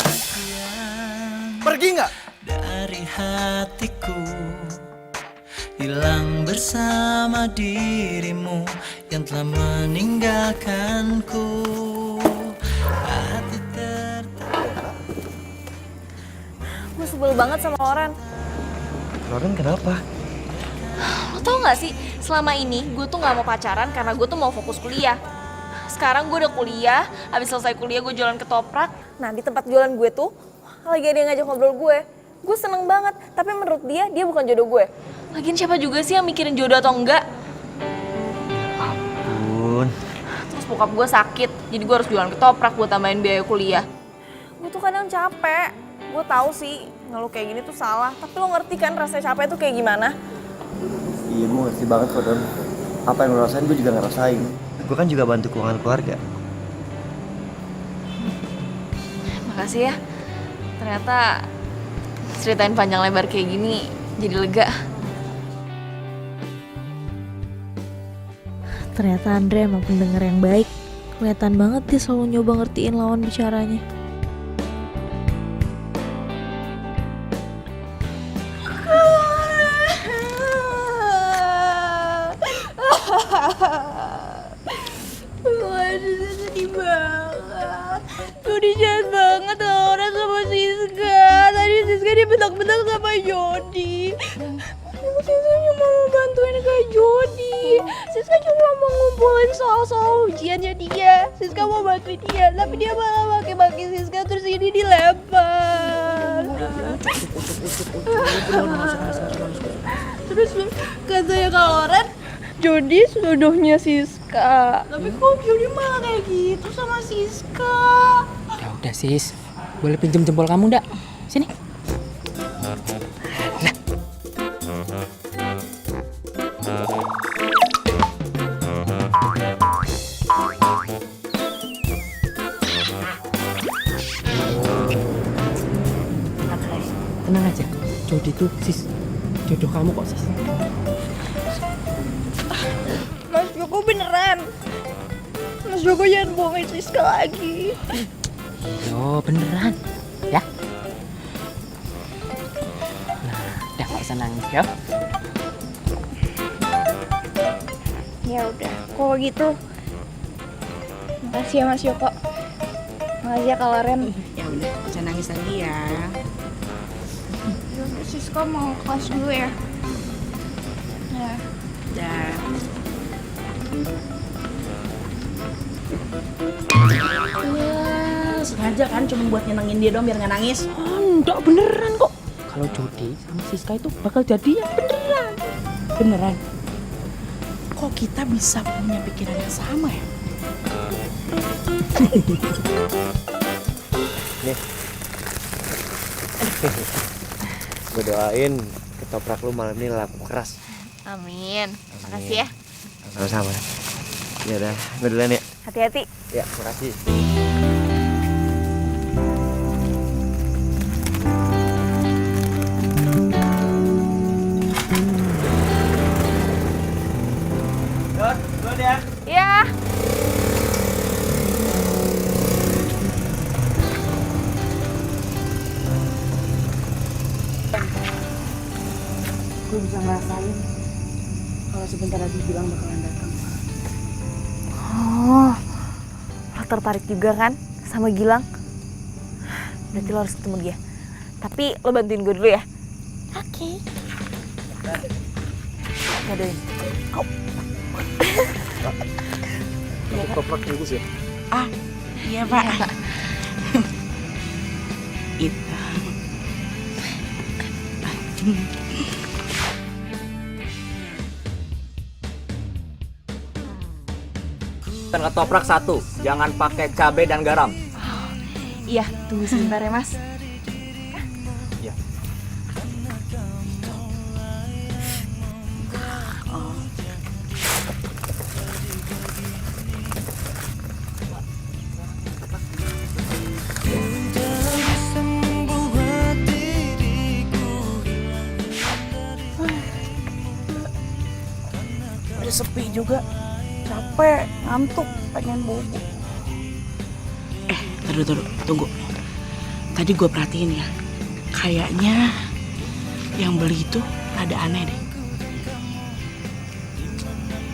Pergi nggak? Dari hatiku hilang bersama dirimu yang telah meninggalkanku. Hati Gue sebel banget sama Loren. Loren kenapa? Lo tau gak sih, selama ini gue tuh gak mau pacaran karena gue tuh mau fokus kuliah. Sekarang gue udah kuliah, habis selesai kuliah gue jualan ketoprak. Nah, di tempat jualan gue tuh lagi ada yang ngajak ngobrol gue. Gue seneng banget, tapi menurut dia bukan jodoh gue. Lagian siapa juga sih yang mikirin jodoh atau enggak? Ampun. Terus bokap gue sakit, jadi gue harus jualan ketoprak buat tambahin biaya kuliah. Gue tuh kadang capek. Gue tahu sih ngeluh kayak gini tuh salah, tapi lo ngerti kan rasanya capek tuh kayak gimana? Iya, gue ngerti banget kok, Don. Apa yang lo rasain, gue juga ngerasain. Gue kan juga bantu keuangan keluarga. Makasih ya. Ternyata ceritain panjang lebar kayak gini jadi lega. Ternyata Andre emang pendengar yang baik. Kelihatan banget dia selalu nyoba ngertiin lawan bicaranya. Waduh, sedih banget. Jody jahat banget Laura sama Siska. Tadi Siska dibentak-bentak sama Jody. Siska cuma mau bantuin Kak Jody. Siska cuma mau ngumpulin soal-soal ujiannya dia. Siska mau bantuin dia, tapi dia malah maki-maki Siska terus ini dilempar. Terus katanya Kak Loren, Jody seluduhnya Siska. Tapi kok Jody malah kayak gitu sama Siska? Ya udah sis, boleh pinjem jempol kamu ndak? Sini. Tenang aja, Jody tuh sis, jodoh kamu kok sis. Mas Joko beneran. Mas Joko jangan bohongin Siska lagi. Yo beneran, ya? Nah, udah gak usah nangis ya. Ya udah, kalau gitu. Makasih ya Mas Joko. Makasih ya Kak Loren. Ya udah, jangan nangis lagi ya. Ya udah, Siska mau kelas dulu ya. Ya. Dah. Ya, sengaja kan cuma buat nyenengin dia dong biar nggak nangis. Enggak beneran kok. Kalau Jody sama Siska itu bakal jadian beneran. Beneran. Kok kita bisa punya pikiran yang sama ya? Nih. Gue doain ketoprak lu malam ini laku keras. Amin. Makasih ya. Sama-sama. Ya udah, gue duluan ya. Hati-hati. Ya, makasih. Duluan ya. Iya. Gue bisa ngerasain kalau sebentar lagi bilang bakalan datang. Oh, lo tertarik juga kan sama Gilang? Berarti lo harus ketemu dia. Tapi lo bantuin gue dulu ya. Oke. Ngadoin. Ketoprak bagus ya? Ah, iya Pak. Itu. Dan ketoprak 1, jangan pakai cabai dan garam. Iya, tunggu sebentar ya Mas. Iya. Udah sepi juga. Capek, ngantuk, pengen bobo. Tunggu. Tadi gue perhatiin ya, kayaknya yang beli itu rada aneh deh.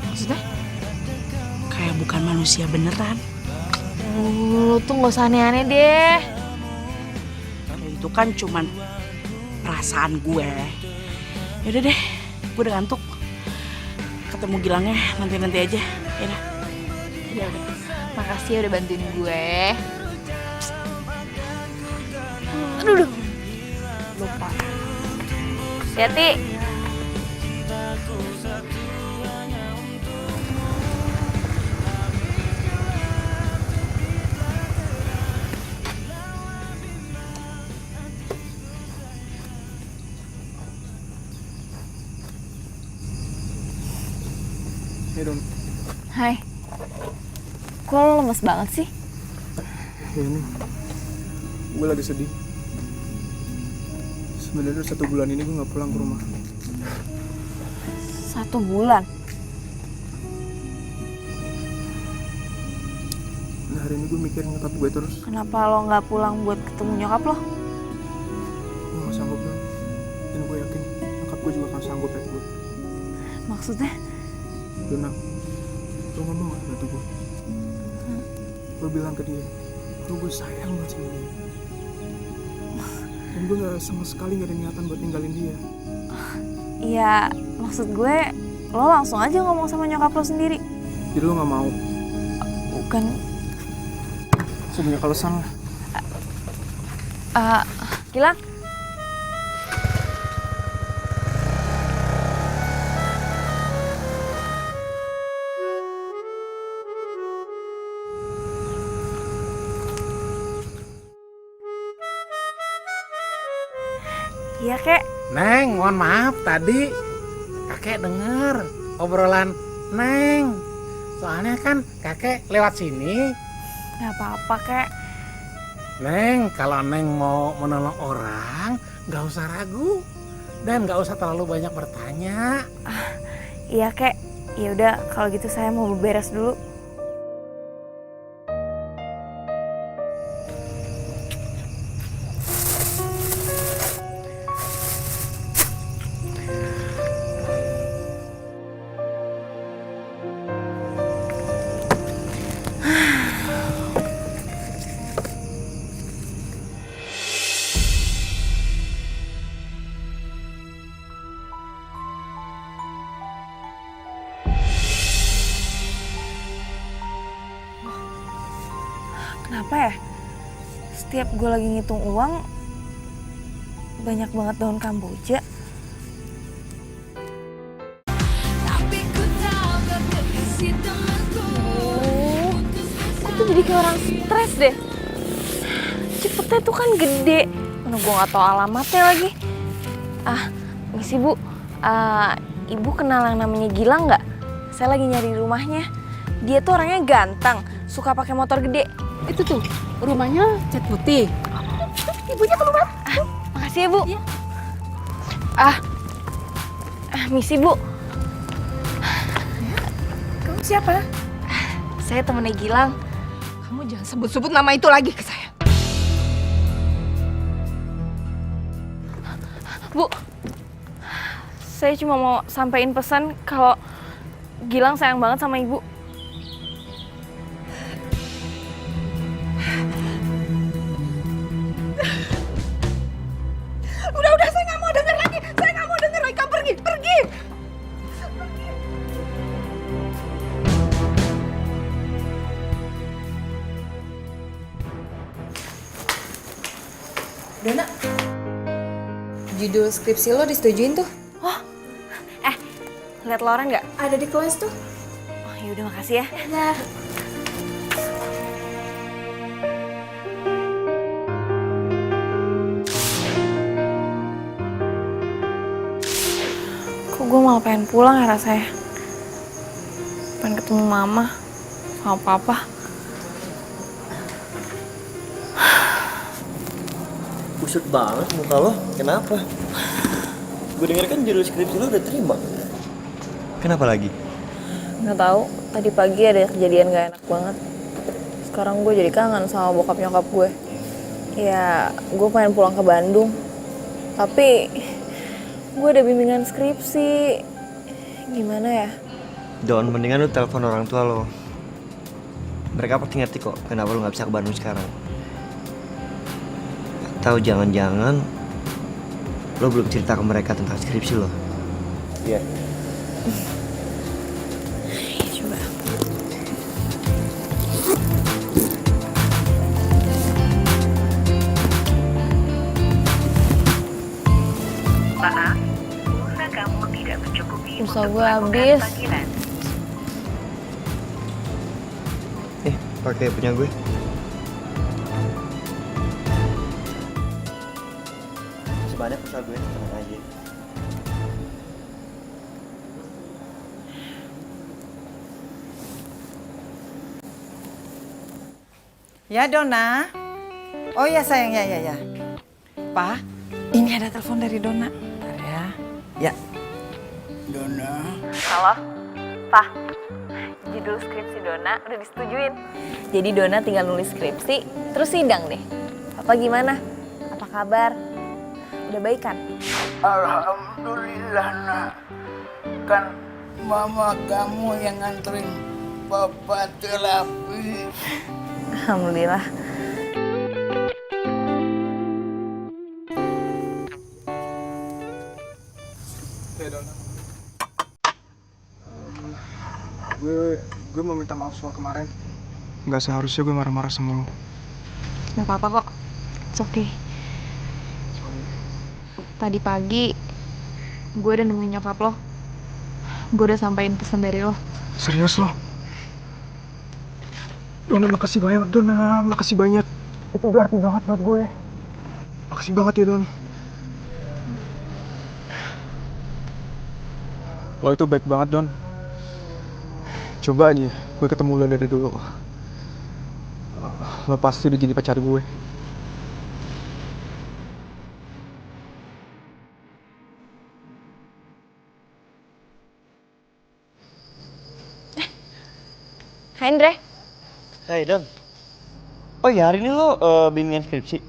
Maksudnya? Kayak bukan manusia beneran. Lo tuh gak usah aneh-aneh deh. Itu kan cuman perasaan gue. Yaudah deh, gue udah ngantuk. Ketemu Gilangnya nanti aja. Ya udah. Makasih ya udah bantuin gue. Aduh. Lupa. Hati-hati. Hey Don, Hai. Kok lo lemes banget sih? ini gue lagi sedih. Sebenarnya 1 bulan ini gue nggak pulang ke rumah. 1 bulan? Nah, hari ini gue mikirin nyokap gue terus. Kenapa lo nggak pulang buat ketemu nyokap lo? Gue gak sanggup bang. Dan gue yakin nyokap gue juga akan sanggup liat gue. Maksudnya? Dona, lo ngomong gak bantu gue? Lo bilang ke dia kalau gue sayang banget sama dia. Dan gue gak sama sekali gak ada niatan buat ninggalin dia. Iya, maksud gue lo langsung aja ngomong sama nyokap lo sendiri. Jadi lo gak mau? Bukan. Sebenarnya kalau sama. Gilang? Iya, Kek. Neng, mohon maaf tadi kakek denger obrolan Neng. Soalnya kan kakek lewat sini. Gak apa-apa, Kek. Neng, kalau Neng mau menolong orang, gak usah ragu. Dan gak usah terlalu banyak bertanya. Iya, Kek. Ya udah, kalau gitu saya mau beberes dulu. Kenapa ya? Setiap gue lagi ngitung uang, banyak banget daun kamboja. Gue tuh jadi kayak orang stres deh. Cepetnya tuh kan gede. Mana gue gak tau alamatnya lagi. Misi Bu, Ibu kenal yang namanya Gilang nggak? Saya lagi nyari rumahnya. Dia tuh orangnya ganteng, suka pakai motor gede. Itu tuh, rumahnya cat putih. Ibunya keluar. Makasih ya, Bu. Iya. Misi, Bu. Kamu siapa? Saya temennya Gilang. Kamu jangan sebut-sebut nama itu lagi ke saya. Bu, saya cuma mau sampein pesan kalau Gilang sayang banget sama Ibu. Udah, saya nggak mau denger lagi. Saya nggak mau denger lagi. Kamu pergi. Dona, judul skripsi lo disetujuin tuh. Lihat Lauren nggak? Ada di kelas tuh. Oh, yaudah makasih ya. Ya. Kok gue malah pengen pulang ya rasanya. Pengen ketemu Mama sama Papa. Kusut banget muka lo, kenapa? Gue denger kan judul skripsi lo udah terima. Kenapa lagi? Nggak tahu. Tadi pagi ada kejadian gak enak banget. Sekarang gue jadi kangen sama bokap nyokap gue. Ya, gue pengen pulang ke Bandung. Tapi gue ada bimbingan skripsi. Gimana ya? Don, mendingan lu telepon orang tua lo. Mereka pasti ngerti kok kenapa lu gak bisa ke Bandung sekarang. Atau jangan-jangan lo belum cerita ke mereka tentang skripsi lo. Iya. Coba. Maaf, pulsa kamu tidak mencukupi. Pulsa gue habis. Pakai punya gue. Sebanyak pulsa gue, tenang aja. Ya, Dona. Oh ya sayang, ya. Pa, Ini ada telepon dari Dona. Bentar ya. Ya. Dona. Halo, Pak. Judul skripsi Dona udah disetujuin. Jadi Dona tinggal nulis skripsi, terus sidang deh. Papa gimana? Apa kabar? Udah baik kan? Alhamdulillah nak. Kan mama kamu yang nganterin papa terapi. Alhamdulillah. Gue mau minta maaf soal kemarin. Nggak seharusnya gue marah-marah sama lo. Gak apa-apa kok. It's okay. Tadi pagi gue udah nemuin nyokap lo. Gue udah sampein pesan dari lo. Serius lo? Dona, makasih banyak Dona, makasih banyak. Itu berarti banget buat gue. Makasih banget ya Don. Lo itu baik banget Don. Coba aja gue ketemu lo dari dulu. Lo pasti udah jadi pacar gue. Hai Andre. Hai Don. Oh ya, hari ini lo bimbingan skripsi.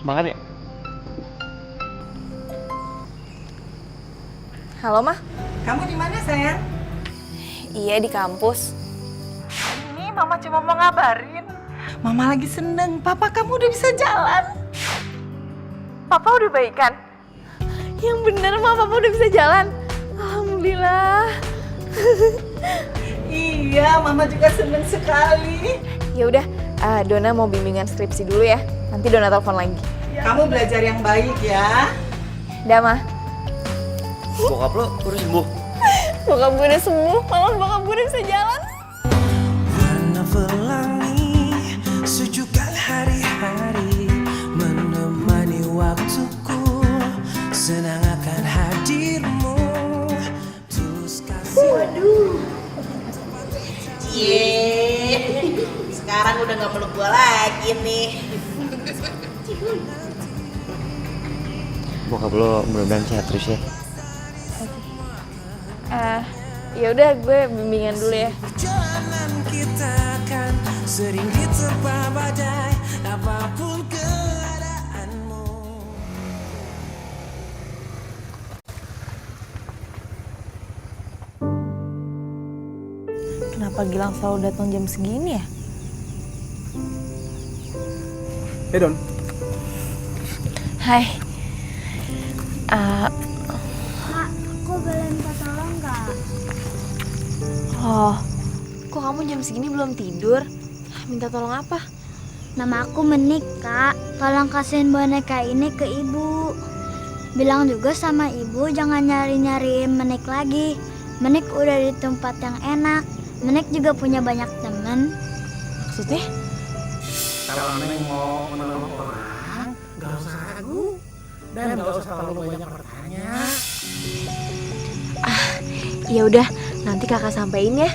Semangat ya? Halo, Mah. Kamu di mana sayang? Iya, di kampus. Ini Mama cuma mau ngabarin. Mama lagi seneng, Papa kamu udah bisa jalan. Papa udah baikan? Yang bener, Ma, Papa udah bisa jalan. Alhamdulillah. Iya, Mama juga seneng sekali. Ya udah, Dona mau bimbingan skripsi dulu ya. Nanti Dona telepon lagi. Kamu belajar yang baik ya. Dah, Ma. Bokap lo udah sembuh? Bokap gue udah sembuh, malah bokap gue udah bisa jalan. Warna pelangi, sejukkan hari-hari, menemani waktuku, senang akan hadirmu, tulus kasih. Waduh. Sekarang udah gak meluk gua lagi nih. Bokap lo mudah-mudahan sehat terus ya. Ya udah, gue bimbingan dulu ya. Perjalanan kita kan sering diterpa badai, apapun keadaanmu. Kenapa Gilang selalu datang jam segini ya? Hey Don. Hai. Kak, aku boleh minta tolong nggak? Oh, kok kamu jam segini belum tidur? Minta tolong apa? Nama aku Menik, Kak. Tolong kasihin boneka ini ke ibu. Bilang juga sama ibu jangan nyari-nyariin Menik lagi. Menik udah di tempat yang enak. Menik juga punya banyak temen. Maksudnya? Kalau Neng mau menolong orang, gak usah ragu. Dan gak usah terlalu banyak bertanya. Ya udah, nanti kakak sampein ya.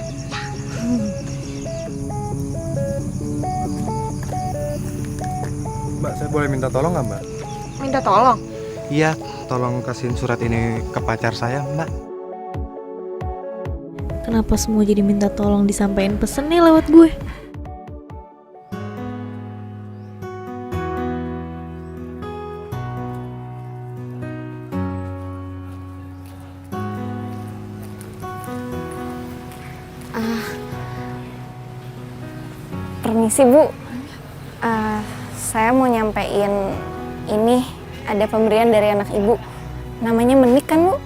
Mbak, saya boleh minta tolong nggak Mbak? Minta tolong? Iya, tolong kasihin surat ini ke pacar saya Mbak. Kenapa semua jadi minta tolong disampaikan pesen nih lewat gue? Permisi Bu, saya mau nyampein ini ada pemberian dari anak Ibu. Namanya Menik kan Bu?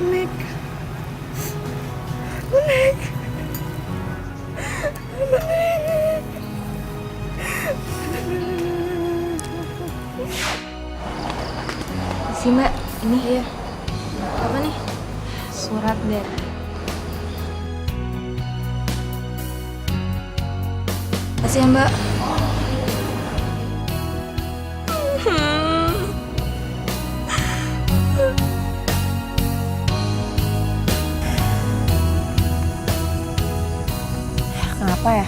Menik. Menik. Si Mbak, ini ya. Apa nih? Surat dari Makasih ya Mbak. Kenapa ya?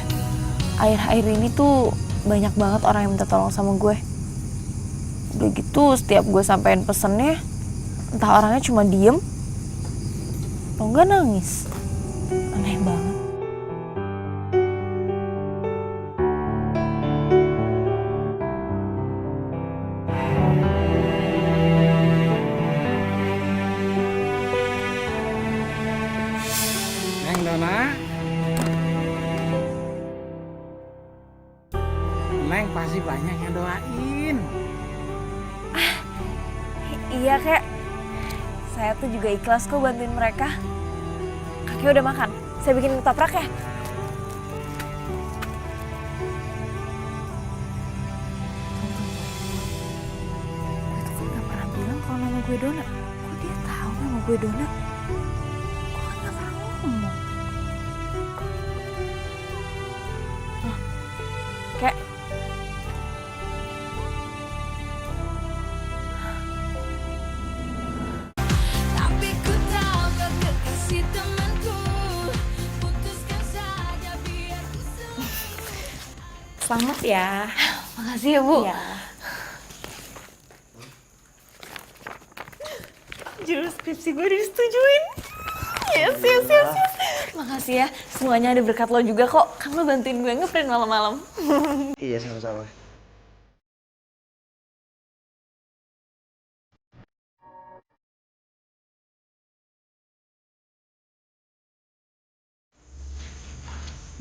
Akhir-akhir ini tuh banyak banget orang yang minta tolong sama gue. Udah gitu setiap gue sampein pesennya, entah orangnya cuma diem atau enggak nangis. Aneh banget. Neng Dona. Neng pasti banyak yang doain. Iya kek, saya tuh juga ikhlas kok bantuin mereka. Kakek udah makan, saya bikin ketoprak ya. Gue tuh kan gak pernah bilang kalau nama gue Dona. Kok dia tahu nama gue Dona? Gue kan gak pernah ngomong. Loh, kek. Tapi ku tahu kau kekasih temanku. Putuskan saja biar ku Selamat ya. Makasih ya, Bu. Iya. Jurus skripsi gue disetujuin. Yes. Makasih ya. Semuanya ada berkat lo juga kok. Kan lo bantuin gue ngeprint malam-malam. Iya, sama-sama.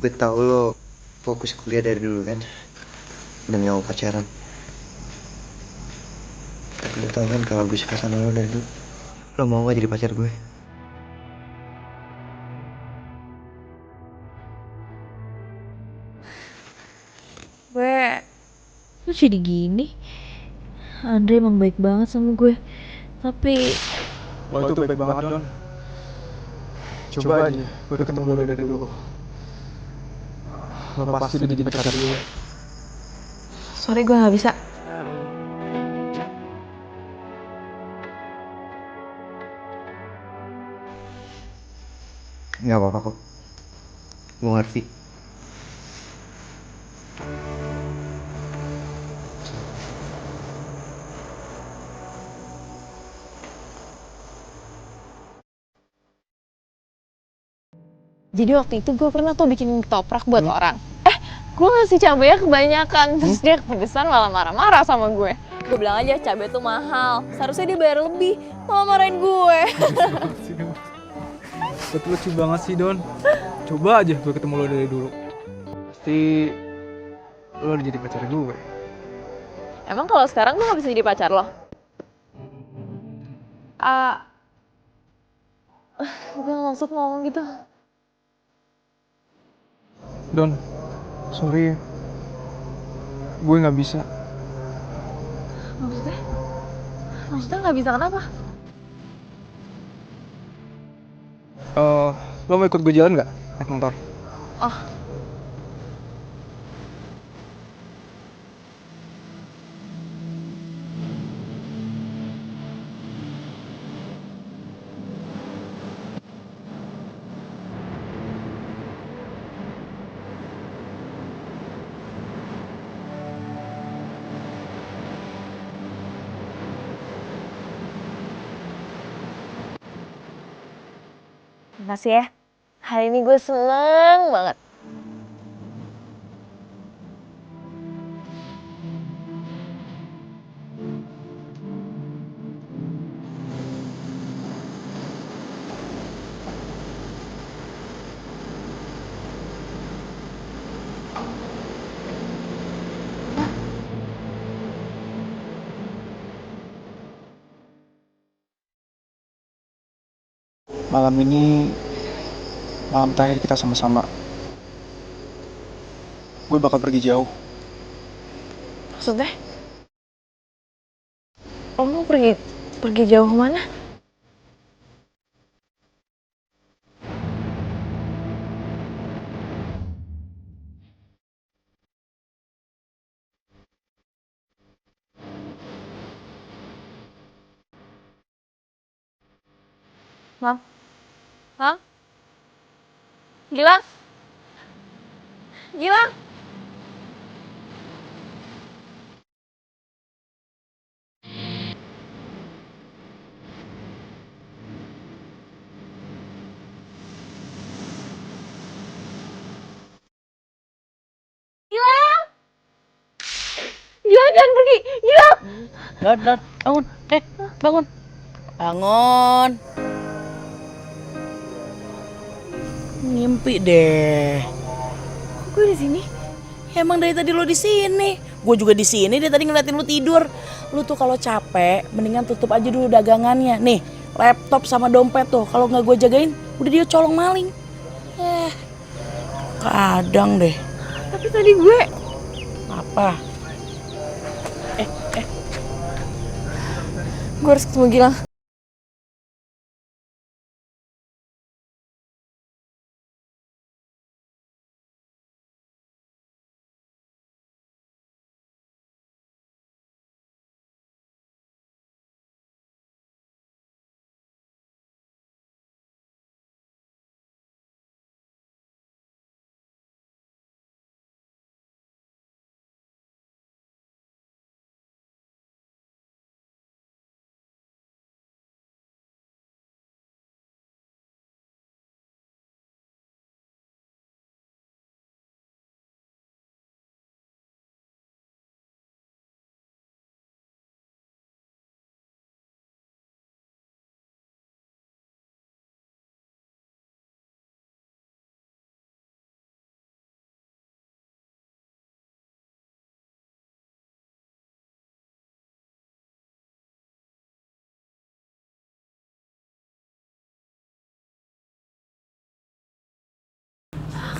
Gue tau lo fokus kuliah dari dulu kan, dan gak mau pacaran. Tapi lo tau kan kalau gue suka sama lo dari dulu. Lo mau gak jadi pacar gue? Gue kok jadi gini? Andre emang baik banget sama gue. Tapi Lo itu baik banget, Don. Coba aja, gue ketemu lo dari dulu. Lo pasti udah jadi pacar gue. Sorry gue gak bisa. Gak apa-apa kok. Gue ngerti. Jadi waktu itu gue pernah tuh bikin ketoprak buat orang. Gue ngasih cabenya kebanyakan, terus dia kepedesan malah marah-marah sama gue. Gue bilang aja cabai tuh mahal, seharusnya dia bayar lebih, malah marahin gue. Betul lucu banget sih, Don. Coba aja gue ketemu lo dari dulu. Pasti lo udah jadi pacar gue. Emang kalau sekarang gue gak bisa jadi pacar lo? Gue gak maksud ngomong gitu. Don, sorry ya. Gue gak bisa. Maksudnya? Maksudnya gak bisa kenapa? Lo mau ikut gue jalan gak? Naik motor. Oh. Makasih ya. Hari ini gue seneng banget. Malam ini malam terakhir kita sama-sama. Gue bakal pergi jauh. Maksudnya? Lo mau pergi jauh kemana? Mam? Mam? Gilang? Gilang? jangan pergi. Gilang. Dot, bangun. Bangun. Bangun. Ngimpi deh. Kok gue di sini? Emang dari tadi lo di sini. Gue juga di sini. Dia tadi ngeliatin lo tidur. Lo tuh kalau capek, mendingan tutup aja dulu dagangannya. Nih, laptop sama dompet tuh. Kalau nggak gue jagain, udah dia colong maling. Kadang deh. Tapi tadi gue... Apa? Gue harus ketemu Gilang.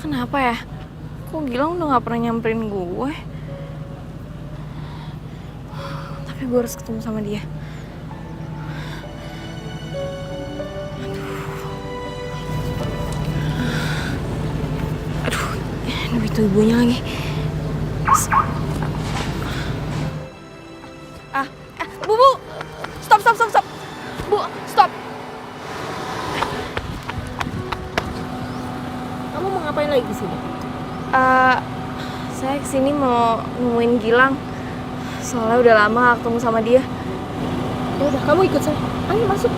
Kenapa ya? Kok Gilang udah gak pernah nyamperin gue? Tapi gue harus ketemu sama dia. Aduh, ini ibu-ibunya lagi. Bu, stop. Bu, stop. Kamu mau ngapain lagi di sini? Saya kesini mau nemuin Gilang. Soalnya udah lama gak ketemu sama dia. Ya udah, kamu ikut saya. Ayo masuk.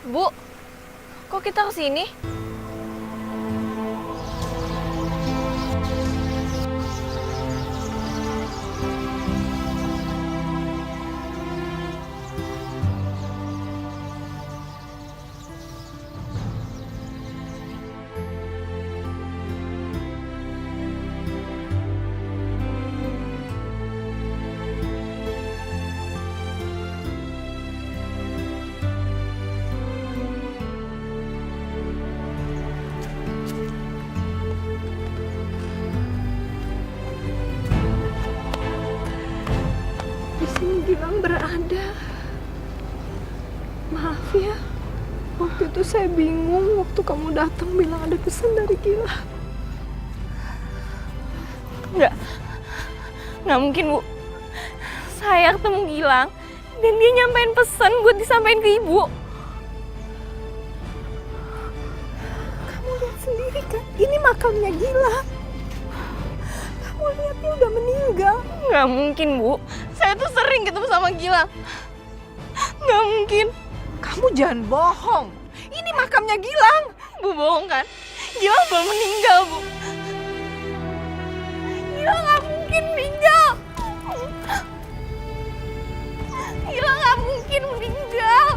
Bu, kok kita kesini? Gilang berada. Maaf ya, waktu itu saya bingung waktu kamu datang bilang ada pesan dari Gilang. Nggak mungkin, Bu. Saya ketemu Gilang dan dia nyampein pesan buat disampaikan ke Ibu. Kamu lihat sendiri kan, ini makamnya Gilang. Kamu lihat dia udah meninggal. Nggak mungkin, Bu. Saya tuh sering ketemu sama Gilang. Nggak mungkin. Kamu jangan bohong. Ini makamnya Gilang. Bu bohong kan? Gilang belum meninggal, Bu. Gilang nggak mungkin meninggal. Gilang nggak mungkin meninggal.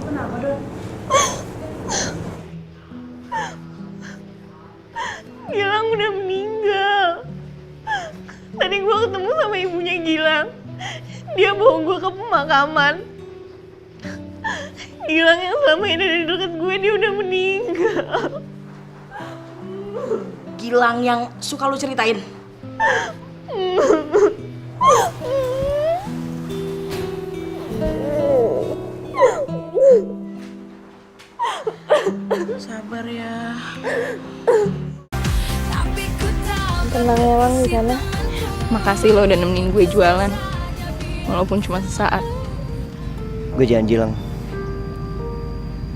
Kenapa, Don? Gilang udah meninggal. Tadi gue ketemu sama ibunya Gilang. Dia bawa gue ke pemakaman. Gilang yang selama ini ada di dekat gue, dia udah meninggal. Gilang yang suka lu ceritain? Sabar ya. Tenang ya Bang di sana. Makasih lo udah nemenin gue jualan. Walaupun cuma sesaat. Gue janji Lang,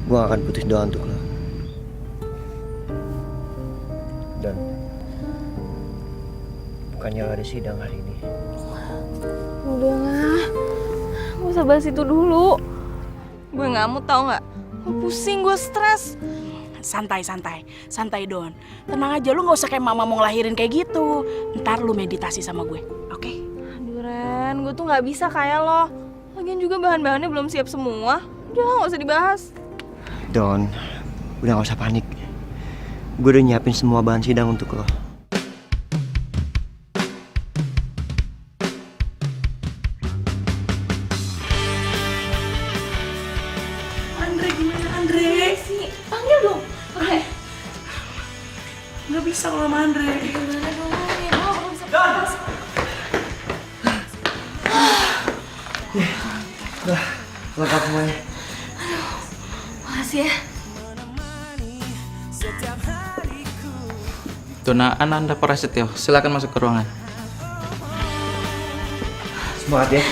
gue gak akan putus doa untuk lo. Dan bukannya lo ada sidang hari ini. Udahlah, gak usah bahas itu dulu. Gue gak mau tau gak? Gue pusing, gue stres. Santai Don. Tenang aja, lu gak usah kayak mama mau ngelahirin kayak gitu. Ntar lu meditasi sama gue, oke? Aduh Ren, gue tuh gak bisa kayak lo. Lagian juga bahan-bahannya belum siap semua. Udah lah, gak usah dibahas. Don, udah gak usah panik. Gue udah nyiapin semua bahan sidang untuk lo. Andre, gimana Andre? Sih, panggil dong. Oke. Gak bisa kalau sama Andre. Gimana dong? Ya, gue gak bisa bahas. Udah, lengkap semuanya. Makasih ya. Dona Ananda Prasetyo, silakan masuk ke ruangan. Semangat ya.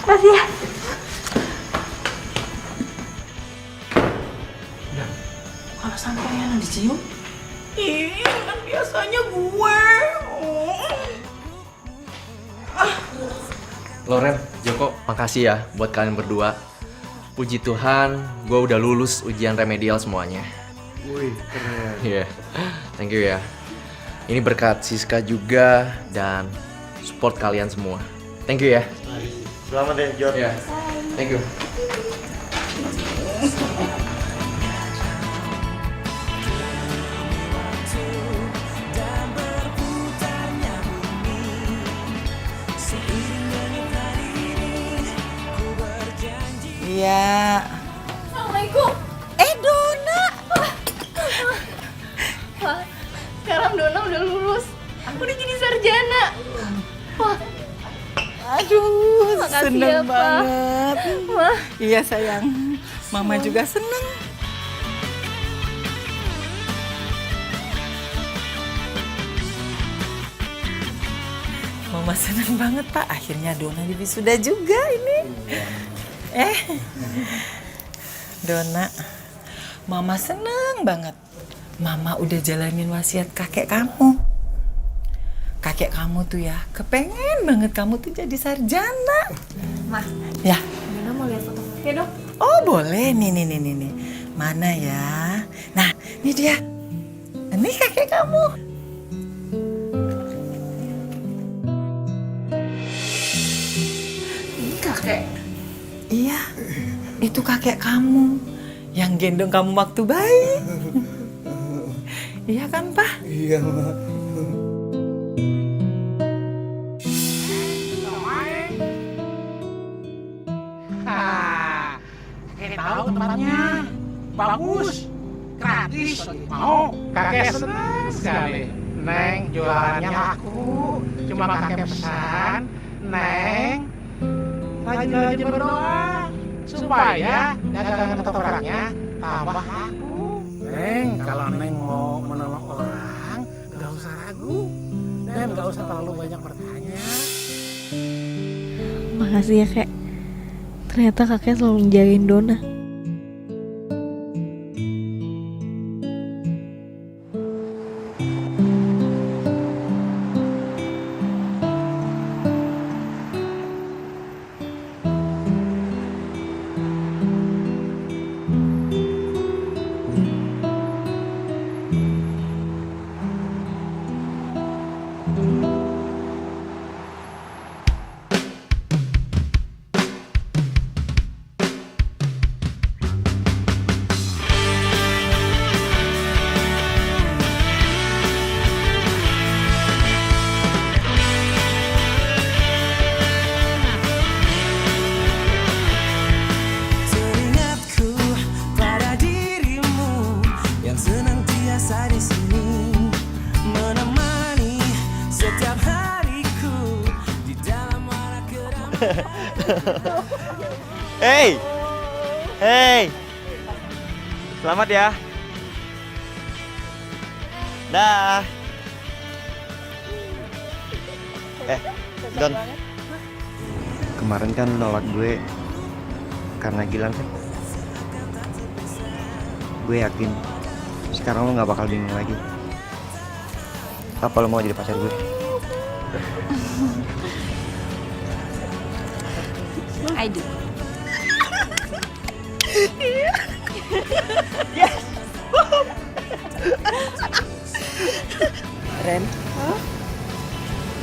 Makasih ya. Kalau sampai yang dicium, kan biasanya gue. Loren, Joko, makasih ya buat kalian berdua. Puji Tuhan, gue udah lulus ujian remedial semuanya. Wih, keren. Iya, thank you ya. Ini berkat Siska juga dan support kalian semua. Thank you ya. Selamat ya, Jod. Iya, thank you. Iya. Assalamualaikum. Dona. Wah, sekarang Dona udah lulus. Aku udah jadi sarjana. Wah. Aduh, Makasih seneng ya, Pa. banget. Wah. Iya sayang, Mama juga seneng. Mama seneng banget Pak, akhirnya Dona wisuda juga ini. Dona, Mama seneng banget. Mama udah jalanin wasiat kakek kamu. Kakek kamu tuh ya, kepengen banget kamu tuh jadi sarjana. Ma, Ya. Dona mau lihat fotokopinya dong. Oh boleh, nih. Mana ya? Nah, ini dia. Ini kakek kamu. Ini kakek. Iya, itu kakek kamu yang gendong kamu waktu bayi. Iya kan, Pak? Iya, Mak. Kakek tahu tempatnya. Bagus. Gratis. Mau? Kakek senang sekali. Neng, jualannya laku. Cuma kakek pesan. Neng, rajin-rajin berdoa. Supaya dagangan ketopraknya tambah laku. Neng, kalau Neng mau menolong orang, gak usah ragu. Dan gak usah terlalu banyak bertanya. Makasih ya, Kek. Ternyata kakek selalu menjagain Dona. Hey, hey, selamat ya. Dah. Don, kemarin kan nolak gue karena Gilang kan. Gue yakin sekarang lo nggak bakal bingung lagi. Apa lo mau jadi pacar gue? I do. Yes. Ren,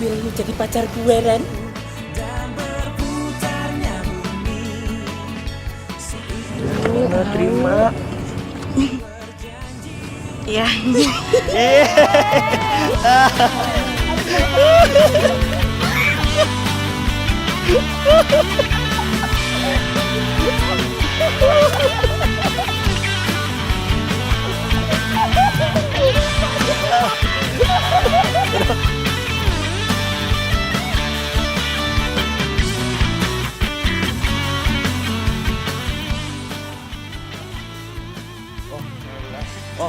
will lu jadi pacar gue, Ren? Terima. Iya. Oh,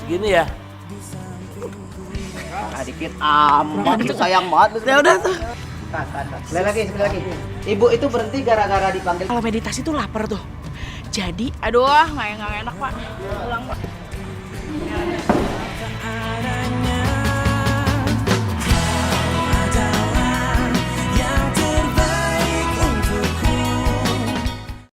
segini ya? Dikit amat, itu sayang banget. Udah tuh. Sekali lagi. Ibu itu berhenti gara-gara dipanggil. Kalau meditasi tuh lapar tuh. Jadi, aduh, nggak enak Pak. Pulang Pak.